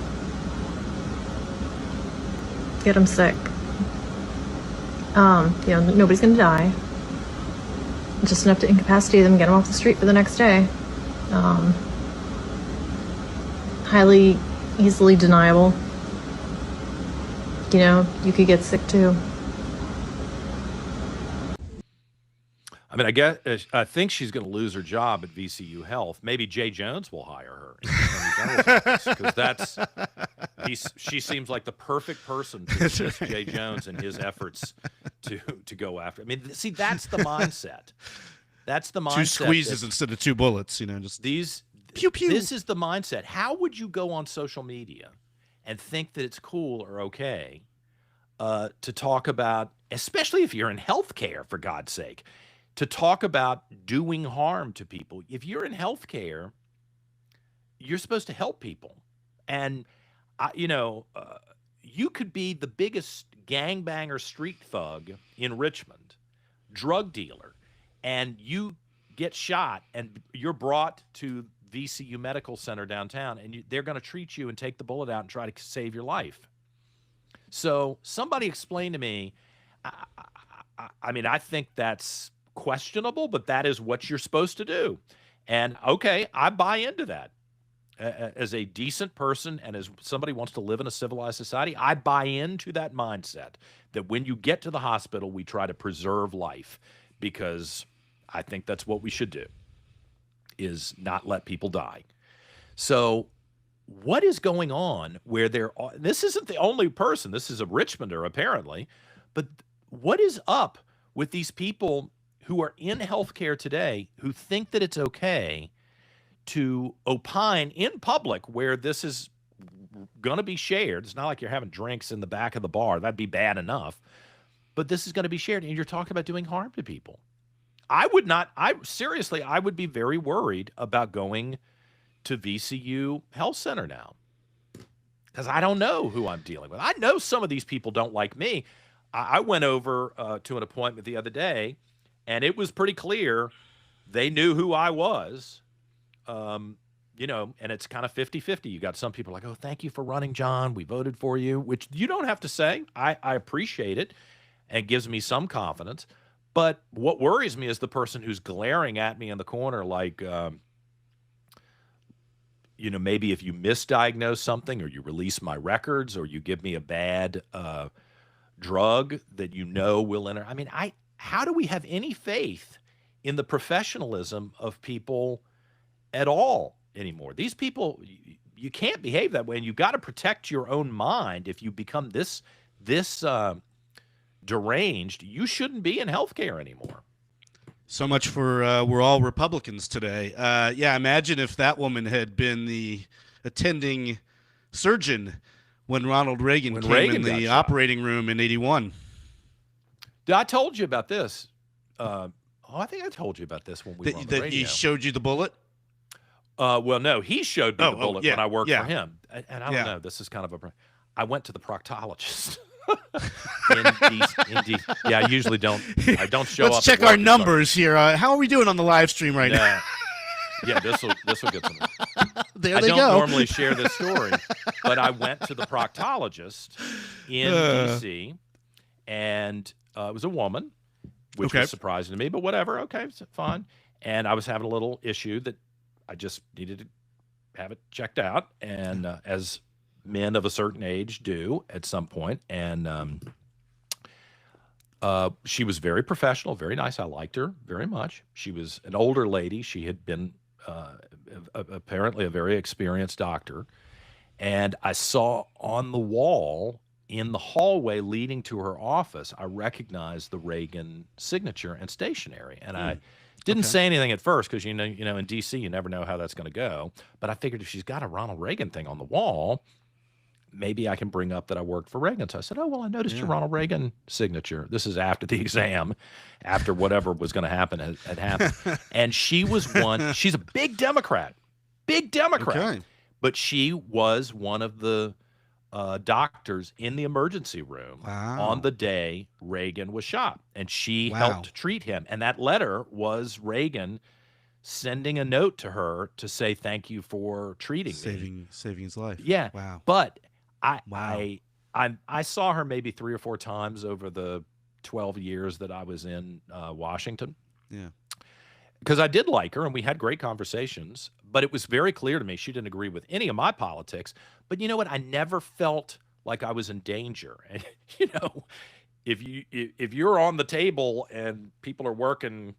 Get them sick. You know, nobody's gonna die. Just enough to incapacitate them, get them off the street for the next day. Highly, easily deniable. You know, you could get sick too. I mean, I think she's going to lose her job at VCU Health. Maybe Jay Jones will hire her because she seems like the perfect person to assist Jay Jones in his efforts to go after. I mean, see, that's the mindset. That's the mindset. 2 squeezes instead of 2 bullets. You know, just these. Pew pew. This is the mindset. How would you go on social media and think that it's cool or okay to talk about, especially if you're in healthcare, for God's sake, to talk about doing harm to people? If you're in healthcare, you're supposed to help people. And, you could be the biggest gangbanger street thug in Richmond, drug dealer, and you get shot and you're brought to VCU Medical Center downtown, and they're going to treat you and take the bullet out and try to save your life. So somebody explain to me, I mean, I think that's questionable, but that is what you're supposed to do. And okay, I buy into that. As a decent person and as somebody who wants to live in a civilized society, I buy into that mindset that when you get to the hospital, we try to preserve life, because I think that's what we should do, is not let people die. So what is going on where this isn't the only person, this is a Richmonder apparently, but what is up with these people who are in healthcare today who think that it's okay to opine in public where this is going to be shared? It's not like you're having drinks in the back of the bar. That'd be bad enough. But this is going to be shared, and you're talking about doing harm to people. I would be very worried about going to VCU Health Center now, because I don't know who I'm dealing with. I know some of these people don't like me. I went over to an appointment the other day, and it was pretty clear they knew who I was. And it's kind of 50-50. You got some people like, oh, thank you for running, John. We voted for you, which you don't have to say. I appreciate it and gives me some confidence. But what worries me is the person who's glaring at me in the corner like, maybe if you misdiagnose something or you release my records or you give me a bad drug that will enter. I mean, how do we have any faith in the professionalism of people at all anymore. These people, you can't behave that way, and you've got to protect your own mind. If you become this deranged, you shouldn't be in healthcare anymore. So much for we're all Republicans today. Yeah, imagine if that woman had been the attending surgeon when Ronald Reagan came in the operating room in '81. I told you about this. I think I told you about this when we were on the radio. He showed you the bullet? Well, no, he showed me the bullet when I worked for him. And I don't know. This is kind of I went to the proctologist. in DC. Yeah, I usually don't. I don't show up. Let's check our numbers here. How are we doing on the live stream right now? Yeah, this will get some. There I they don't go. normally share this story, but I went to the proctologist in DC, and it was a woman, which was surprising to me. But whatever, okay, fine. And I was having a little issue that I just needed to have it checked out, and as men of a certain age do at some point. And she was very professional, very nice. I liked her very much. She was an older lady. She had been apparently a very experienced doctor. And I saw on the wall in the hallway leading to her office, I recognized the Reagan signature and stationery. And I didn't say anything at first because, you know, in D.C., you never know how that's going to go. But I figured if she's got a Ronald Reagan thing on the wall, maybe I can bring up that I worked for Reagan. So I said, oh, well, I noticed your Ronald Reagan signature. This is after the exam, after whatever was going to happen had happened. And she was she's a big Democrat, but she was one of the doctors in the emergency room on the day Reagan was shot. And she helped treat him. And that letter was Reagan sending a note to her to say, thank you for treating me. Saving his life. Yeah. Wow. But I saw her maybe 3 or 4 times over the 12 years that I was in Washington. Yeah. Because I did like her and we had great conversations, but it was very clear to me she didn't agree with any of my politics. But you know what? I never felt like I was in danger. And you know, if you're on the table and people are working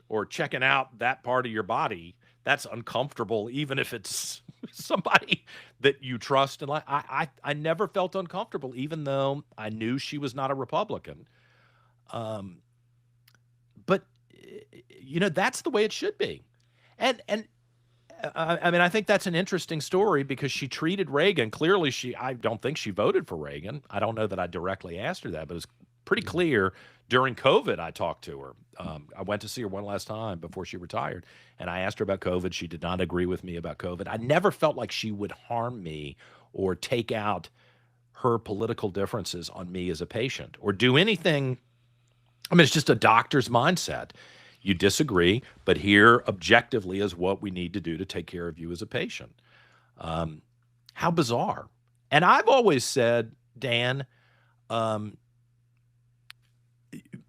or checking out that part of your body, that's uncomfortable, even if it's somebody that you trust. And like, I never felt uncomfortable, even though I knew she was not a Republican. But you know, that's the way it should be. And I mean, I think that's an interesting story because she treated Reagan. Clearly, I don't think she voted for Reagan. I don't know that I directly asked her that, but it was pretty clear during COVID. I talked to her. I went to see her one last time before she retired, and I asked her about COVID. She did not agree with me about COVID. I never felt like she would harm me or take out her political differences on me as a patient or do anything. I mean, it's just a doctor's mindset. You disagree, but here objectively is what we need to do to take care of you as a patient. How bizarre. And I've always said, Dan,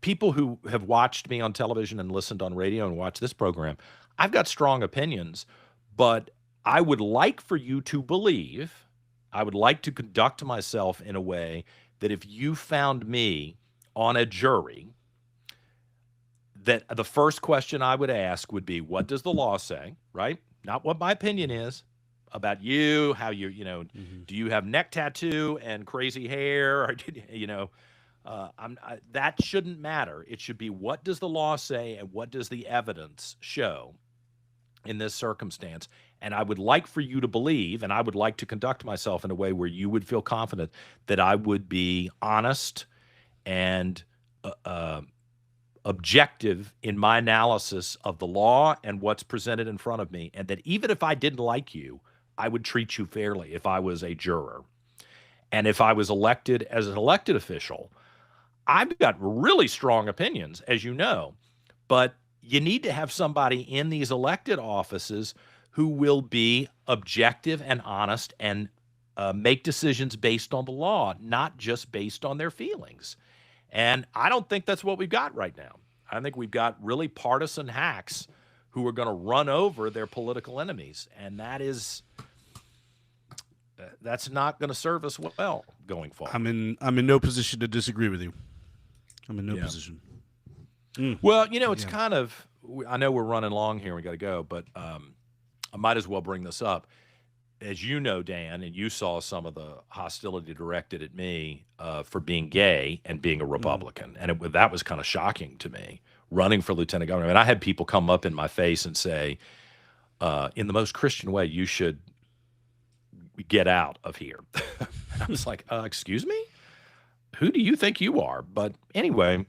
people who have watched me on television and listened on radio and watched this program, I've got strong opinions, but I would like for you to believe, I would like to conduct myself in a way that if you found me on a jury, that the first question I would ask would be, what does the law say, right? Not what my opinion is about you, how you know, do you have neck tattoo and crazy hair? Or, you know, that shouldn't matter. It should be, what does the law say and what does the evidence show in this circumstance? And I would like for you to believe, and I would like to conduct myself in a way where you would feel confident that I would be honest and objective in my analysis of the law and what's presented in front of me, and that even if I didn't like you, I would treat you fairly if I was a juror. And if I was elected as an elected official, I've got really strong opinions, as you know, but you need to have somebody in these elected offices who will be objective and honest and make decisions based on the law, not just based on their feelings. And I don't think that's what we've got right now. I think we've got really partisan hacks who are going to run over their political enemies. And that's not going to serve us well going forward. I'm in no position to disagree with you. I'm in no position. Well, you know, it's kind of, I know we're running long here. We got to go, but I might as well bring this up. As you know, Dan, and you saw some of the hostility directed at me for being gay and being a Republican. And that was kind of shocking to me, running for lieutenant governor. I mean, I had people come up in my face and say, in the most Christian way, you should get out of here. I was like, excuse me? Who do you think you are? But anyway,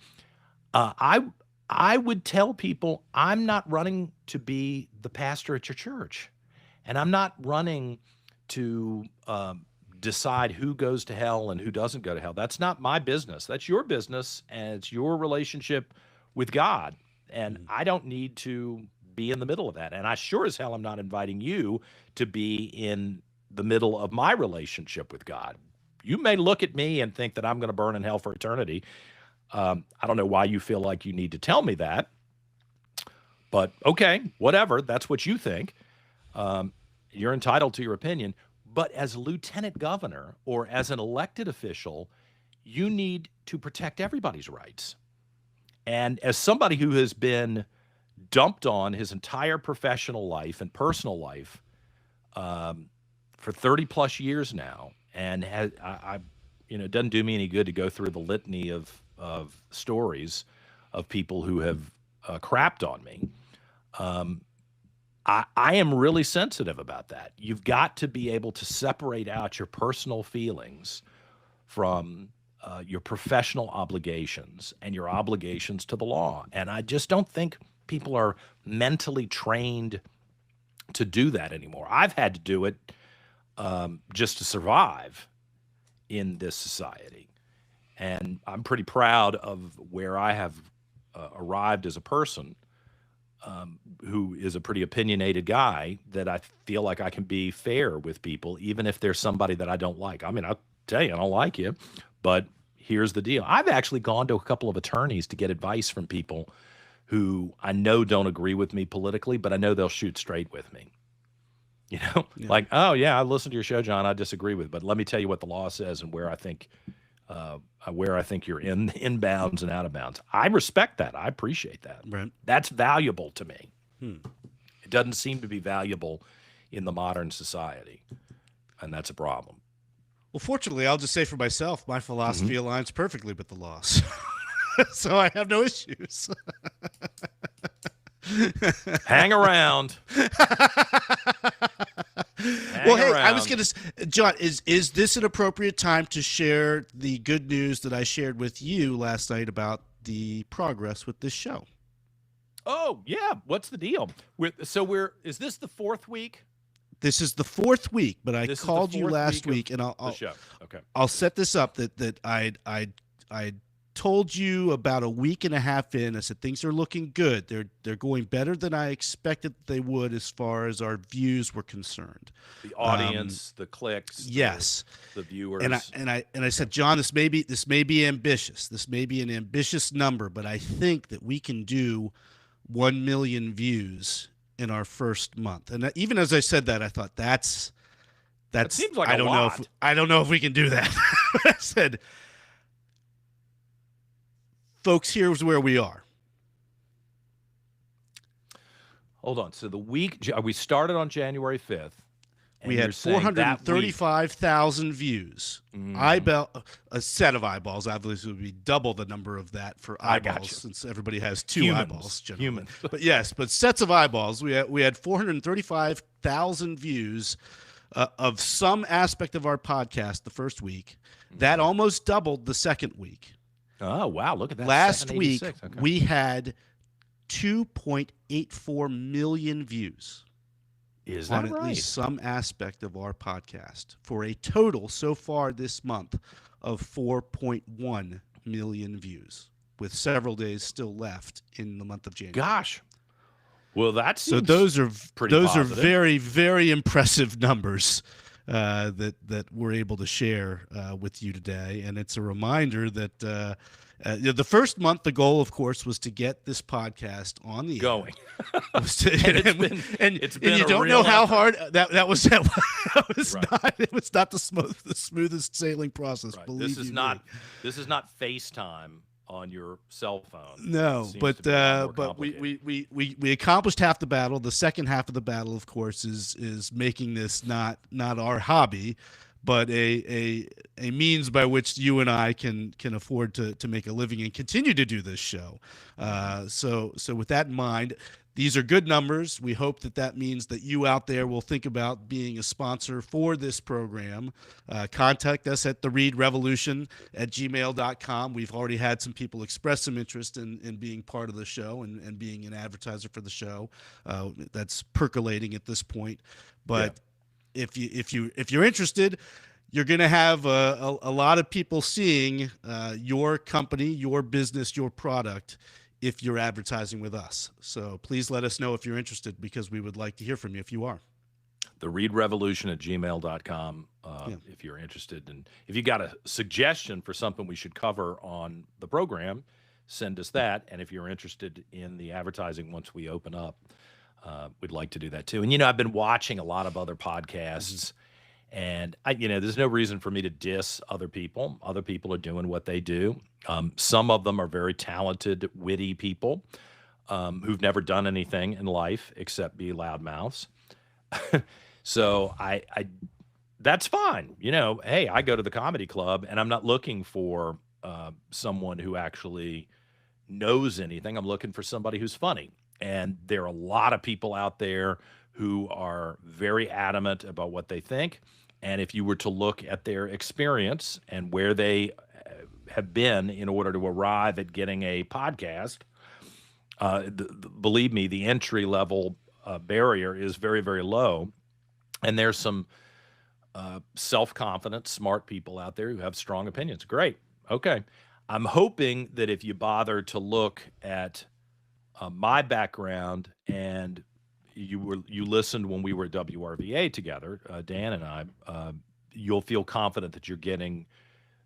I would tell people I'm not running to be the pastor at your church. And I'm not running to decide who goes to hell and who doesn't go to hell. That's not my business. That's your business, and it's your relationship with God. And I don't need to be in the middle of that. And I sure as hell am not inviting you to be in the middle of my relationship with God. You may look at me and think that I'm going to burn in hell for eternity. I don't know why you feel like you need to tell me that. But okay, whatever. That's what you think. You're entitled to your opinion, but as a lieutenant governor or as an elected official, you need to protect everybody's rights. And as somebody who has been dumped on his entire professional life and personal life for 30 plus years now, and it doesn't do me any good to go through the litany of stories of people who have crapped on me. I am really sensitive about that. You've got to be able to separate out your personal feelings from your professional obligations and your obligations to the law. And I just don't think people are mentally trained to do that anymore. I've had to do it just to survive in this society. And I'm pretty proud of where I have arrived as a person. Who is a pretty opinionated guy, that I feel like I can be fair with people, even if there's somebody that I don't like. I mean, I'll tell you, I don't like you, but here's the deal. I've actually gone to a couple of attorneys to get advice from people who I know don't agree with me politically, but I know they'll shoot straight with me. Like, oh yeah, I listened to your show, John. I disagree with, but let me tell you what the law says and where I think you're in bounds and out of bounds. I respect that. I appreciate that. Right. That's valuable to me. It doesn't seem to be valuable in the modern society, and that's a problem. Well, fortunately, I'll just say for myself, my philosophy aligns perfectly with the laws. So I have no issues. Hang around. I was going to, John, is this an appropriate time to share the good news that I shared with you last night about the progress with this show? Oh yeah, what's the deal? Is this the fourth week? This is the fourth week, but I called you last week, and I'll set this up that I told you about a week and a half in. I said things are looking good. They're going better than I expected they would as far as our views were concerned. The audience, the clicks, yes, the viewers. And I said, John, this may be ambitious. This may be an ambitious number, but I think that we can do 1 million views in our first month. And even as I said that, I thought that seems like I don't know if we can do that. I said, folks, here's where we are. Hold on. So we started on January 5th. We had 435,000 views. A set of eyeballs obviously would be double the number of that for eyeballs, since everybody has two eyeballs generally. Humans. but sets of eyeballs. We had 435,000 views of some aspect of our podcast the first week. That almost doubled the second week. Oh wow! Look at that. Last week we had 2.84 million views. Is that on right? At least some aspect of our podcast, for a total so far this month of 4.1 million views, with several days still left in the month of January. Gosh. Well, those are positive. very, very impressive numbers that we're able to share with you today, and it's a reminder that the first month, the goal, of course, was to get this podcast on the going. And you don't know how hard that was. Right. It was not the smoothest sailing process. Right. This is not FaceTime on your cell phone. No, Seems to be a lot more but complicated. we accomplished half the battle. The second half of the battle, of course, is making this not our hobby, but a means by which you and I can afford to make a living and continue to do this show. So with that in mind, these are good numbers. We hope that means that you out there will think about being a sponsor for this program. Contact us at thereidrevolution@gmail.com. We've already had some people express some interest in being part of the show and being an advertiser for the show. That's percolating at this point. But if you're interested, you're going to have a lot of people seeing your company, your business, your product if you're advertising with us. So please let us know if you're interested, because we would like to hear from you if you are. thereidrevolution@gmail.com if you're interested. And if you got a suggestion for something we should cover on the program, send us that. And if you're interested in the advertising once we open up, we'd like to do that too. And, I've been watching a lot of other podcasts, and there's no reason for me to diss other people. Other people are doing what they do. Some of them are very talented, witty people who've never done anything in life except be loudmouths. So that's fine. Hey, I go to the comedy club and I'm not looking for someone who actually knows anything. I'm looking for somebody who's funny. And there are a lot of people out there who are very adamant about what they think. And if you were to look at their experience and where they have been in order to arrive at getting a podcast, believe me, the entry level barrier is very, very low. And there's some self-confident, smart people out there who have strong opinions. Great. Okay. I'm hoping that if you bother to look at my background, and you listened when we were at WRVA together, Dan and I, you'll feel confident that you're getting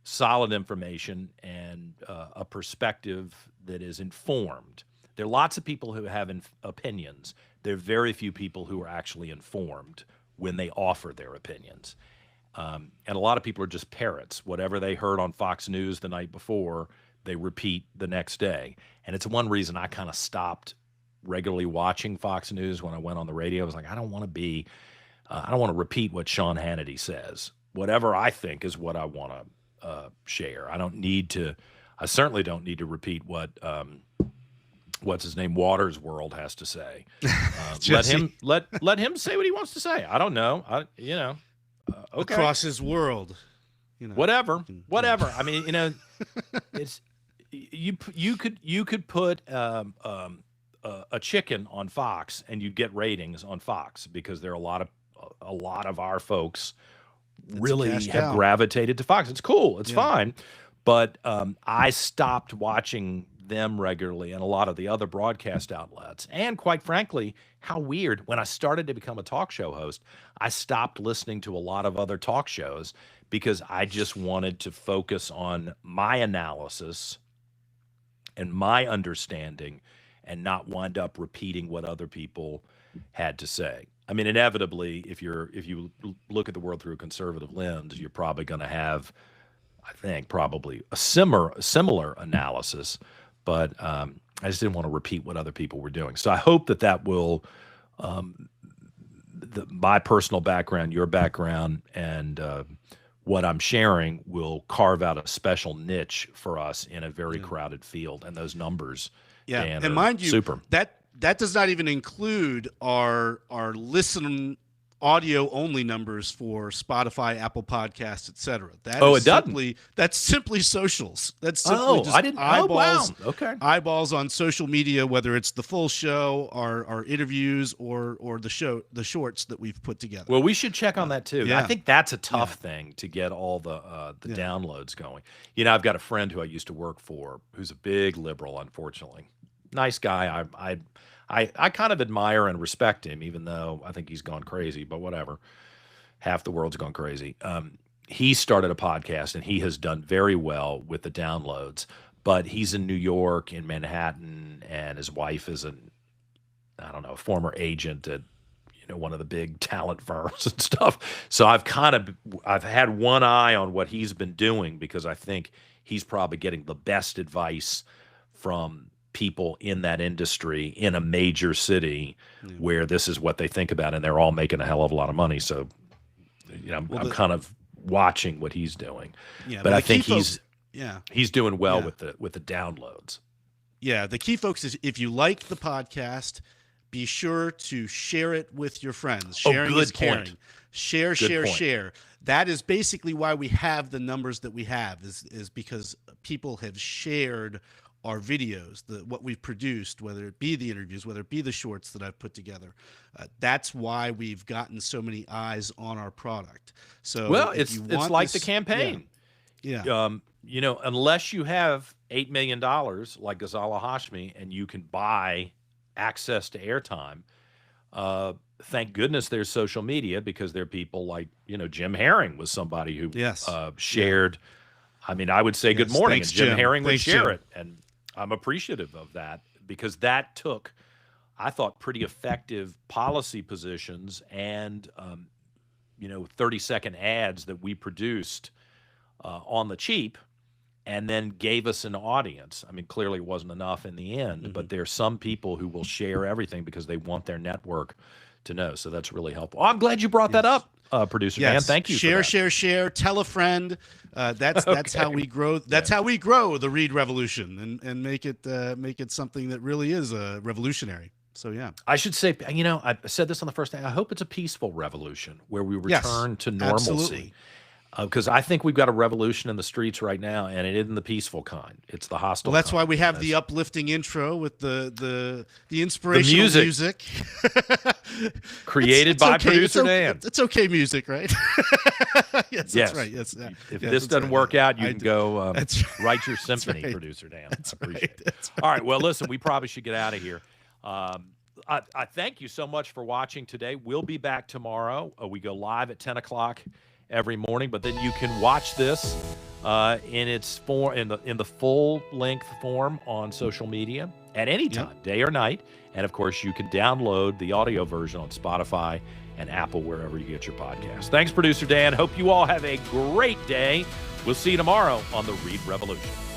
solid information and a perspective that is informed. There are lots of people who have opinions. There are very few people who are actually informed when they offer their opinions. And a lot of people are just parrots. Whatever they heard on Fox News the night before, they repeat the next day. And it's one reason I kind of stopped regularly watching Fox News when I went on the radio. I was like, I don't want to repeat what Sean Hannity says. Whatever I think is what I want to share. I certainly don't need to repeat what, what's his name, Waters World has to say. Let him say what he wants to say. I don't know. Okay. Across his world, whatever. I mean, it's you could put a chicken on Fox and you'd get ratings on Fox, because there are a lot of our folks really have gravitated to Fox. It's cool. It's fine. But I stopped watching them regularly and a lot of the other broadcast outlets. And quite frankly, how weird, when I started to become a talk show host, I stopped listening to a lot of other talk shows because I just wanted to focus on my analysis and my understanding and not wind up repeating what other people had to say. I mean, inevitably, if you look at the world through a conservative lens, you're probably going to have, I think, probably a similar analysis. But I just didn't want to repeat what other people were doing. So I hope that will, my personal background, your background, and what I'm sharing will carve out a special niche for us in a very crowded field. And those numbers, Dan, and mind you, super. That does not even include our listen audio only numbers for Spotify, Apple Podcasts, etc. That's simply socials. That's simply just eyeballs. Oh, wow. Okay. Eyeballs on social media, whether it's the full show, our interviews, or the shorts that we've put together. Well, we should check on that too. Yeah. I think that's a tough thing to get all the downloads going. I've got a friend who I used to work for who's a big liberal, unfortunately. Nice guy. I kind of admire and respect him, even though I think he's gone crazy, but whatever. Half the world's gone crazy. He started a podcast, and he has done very well with the downloads, but he's in New York, in Manhattan, and his wife is a former agent at one of the big talent firms and stuff. So I've had one eye on what he's been doing, because I think he's probably getting the best advice from people in that industry in a major city where this is what they think about, and they're all making a hell of a lot of money. So, I'm kind of watching what he's doing. Yeah, but I think he's doing well with the downloads. Yeah, the key, folks, is if you like the podcast, be sure to share it with your friends. Sharing is caring. Share. That is basically why we have the numbers that we have, is because people have shared our videos, what we've produced, whether it be the interviews, whether it be the shorts that I've put together. That's why we've gotten so many eyes on our product. So, well, it's like the campaign. Yeah. Unless you have $8 million like Ghazala Hashmi and you can buy access to airtime, thank goodness there's social media, because there are people like, Jim Herring was somebody who shared. I mean, I would say good morning, and Jim Herring would share it. And I'm appreciative of that, because that took, I thought, pretty effective policy positions and, 30-second ads that we produced on the cheap, and then gave us an audience. I mean, clearly it wasn't enough in the end, but there are some people who will share everything because they want their network to know. So that's really helpful. I'm glad you brought that up, producer Dan. Thank you. Share. Tell a friend. That's how we grow. That's how we grow the Reid Revolution, and make it something that really is revolutionary. So yeah, I should say, I said this on the first day. I hope it's a peaceful revolution where we return to normalcy. Absolutely. Because I think we've got a revolution in the streets right now, and it isn't the peaceful kind. It's the hostile. Well, that's kind. why we have the uplifting intro with the inspirational music. Created by producer Dan. It's okay music, right? Yes, that's right. Yes. If this doesn't work out, you can go write your symphony, right. Producer Dan. That's I appreciate right. it. All right. Well, listen, we probably should get out of here. I thank you so much for watching today. We'll be back tomorrow. We go live at 10 o'clock every morning, but then you can watch this in its form, in the full length form on social media at any time, day or night. And of course, you can download the audio version on Spotify and Apple, wherever you get your podcasts. Thanks, Producer Dan. Hope you all have a great day. We'll see you tomorrow on the Reid Revolution.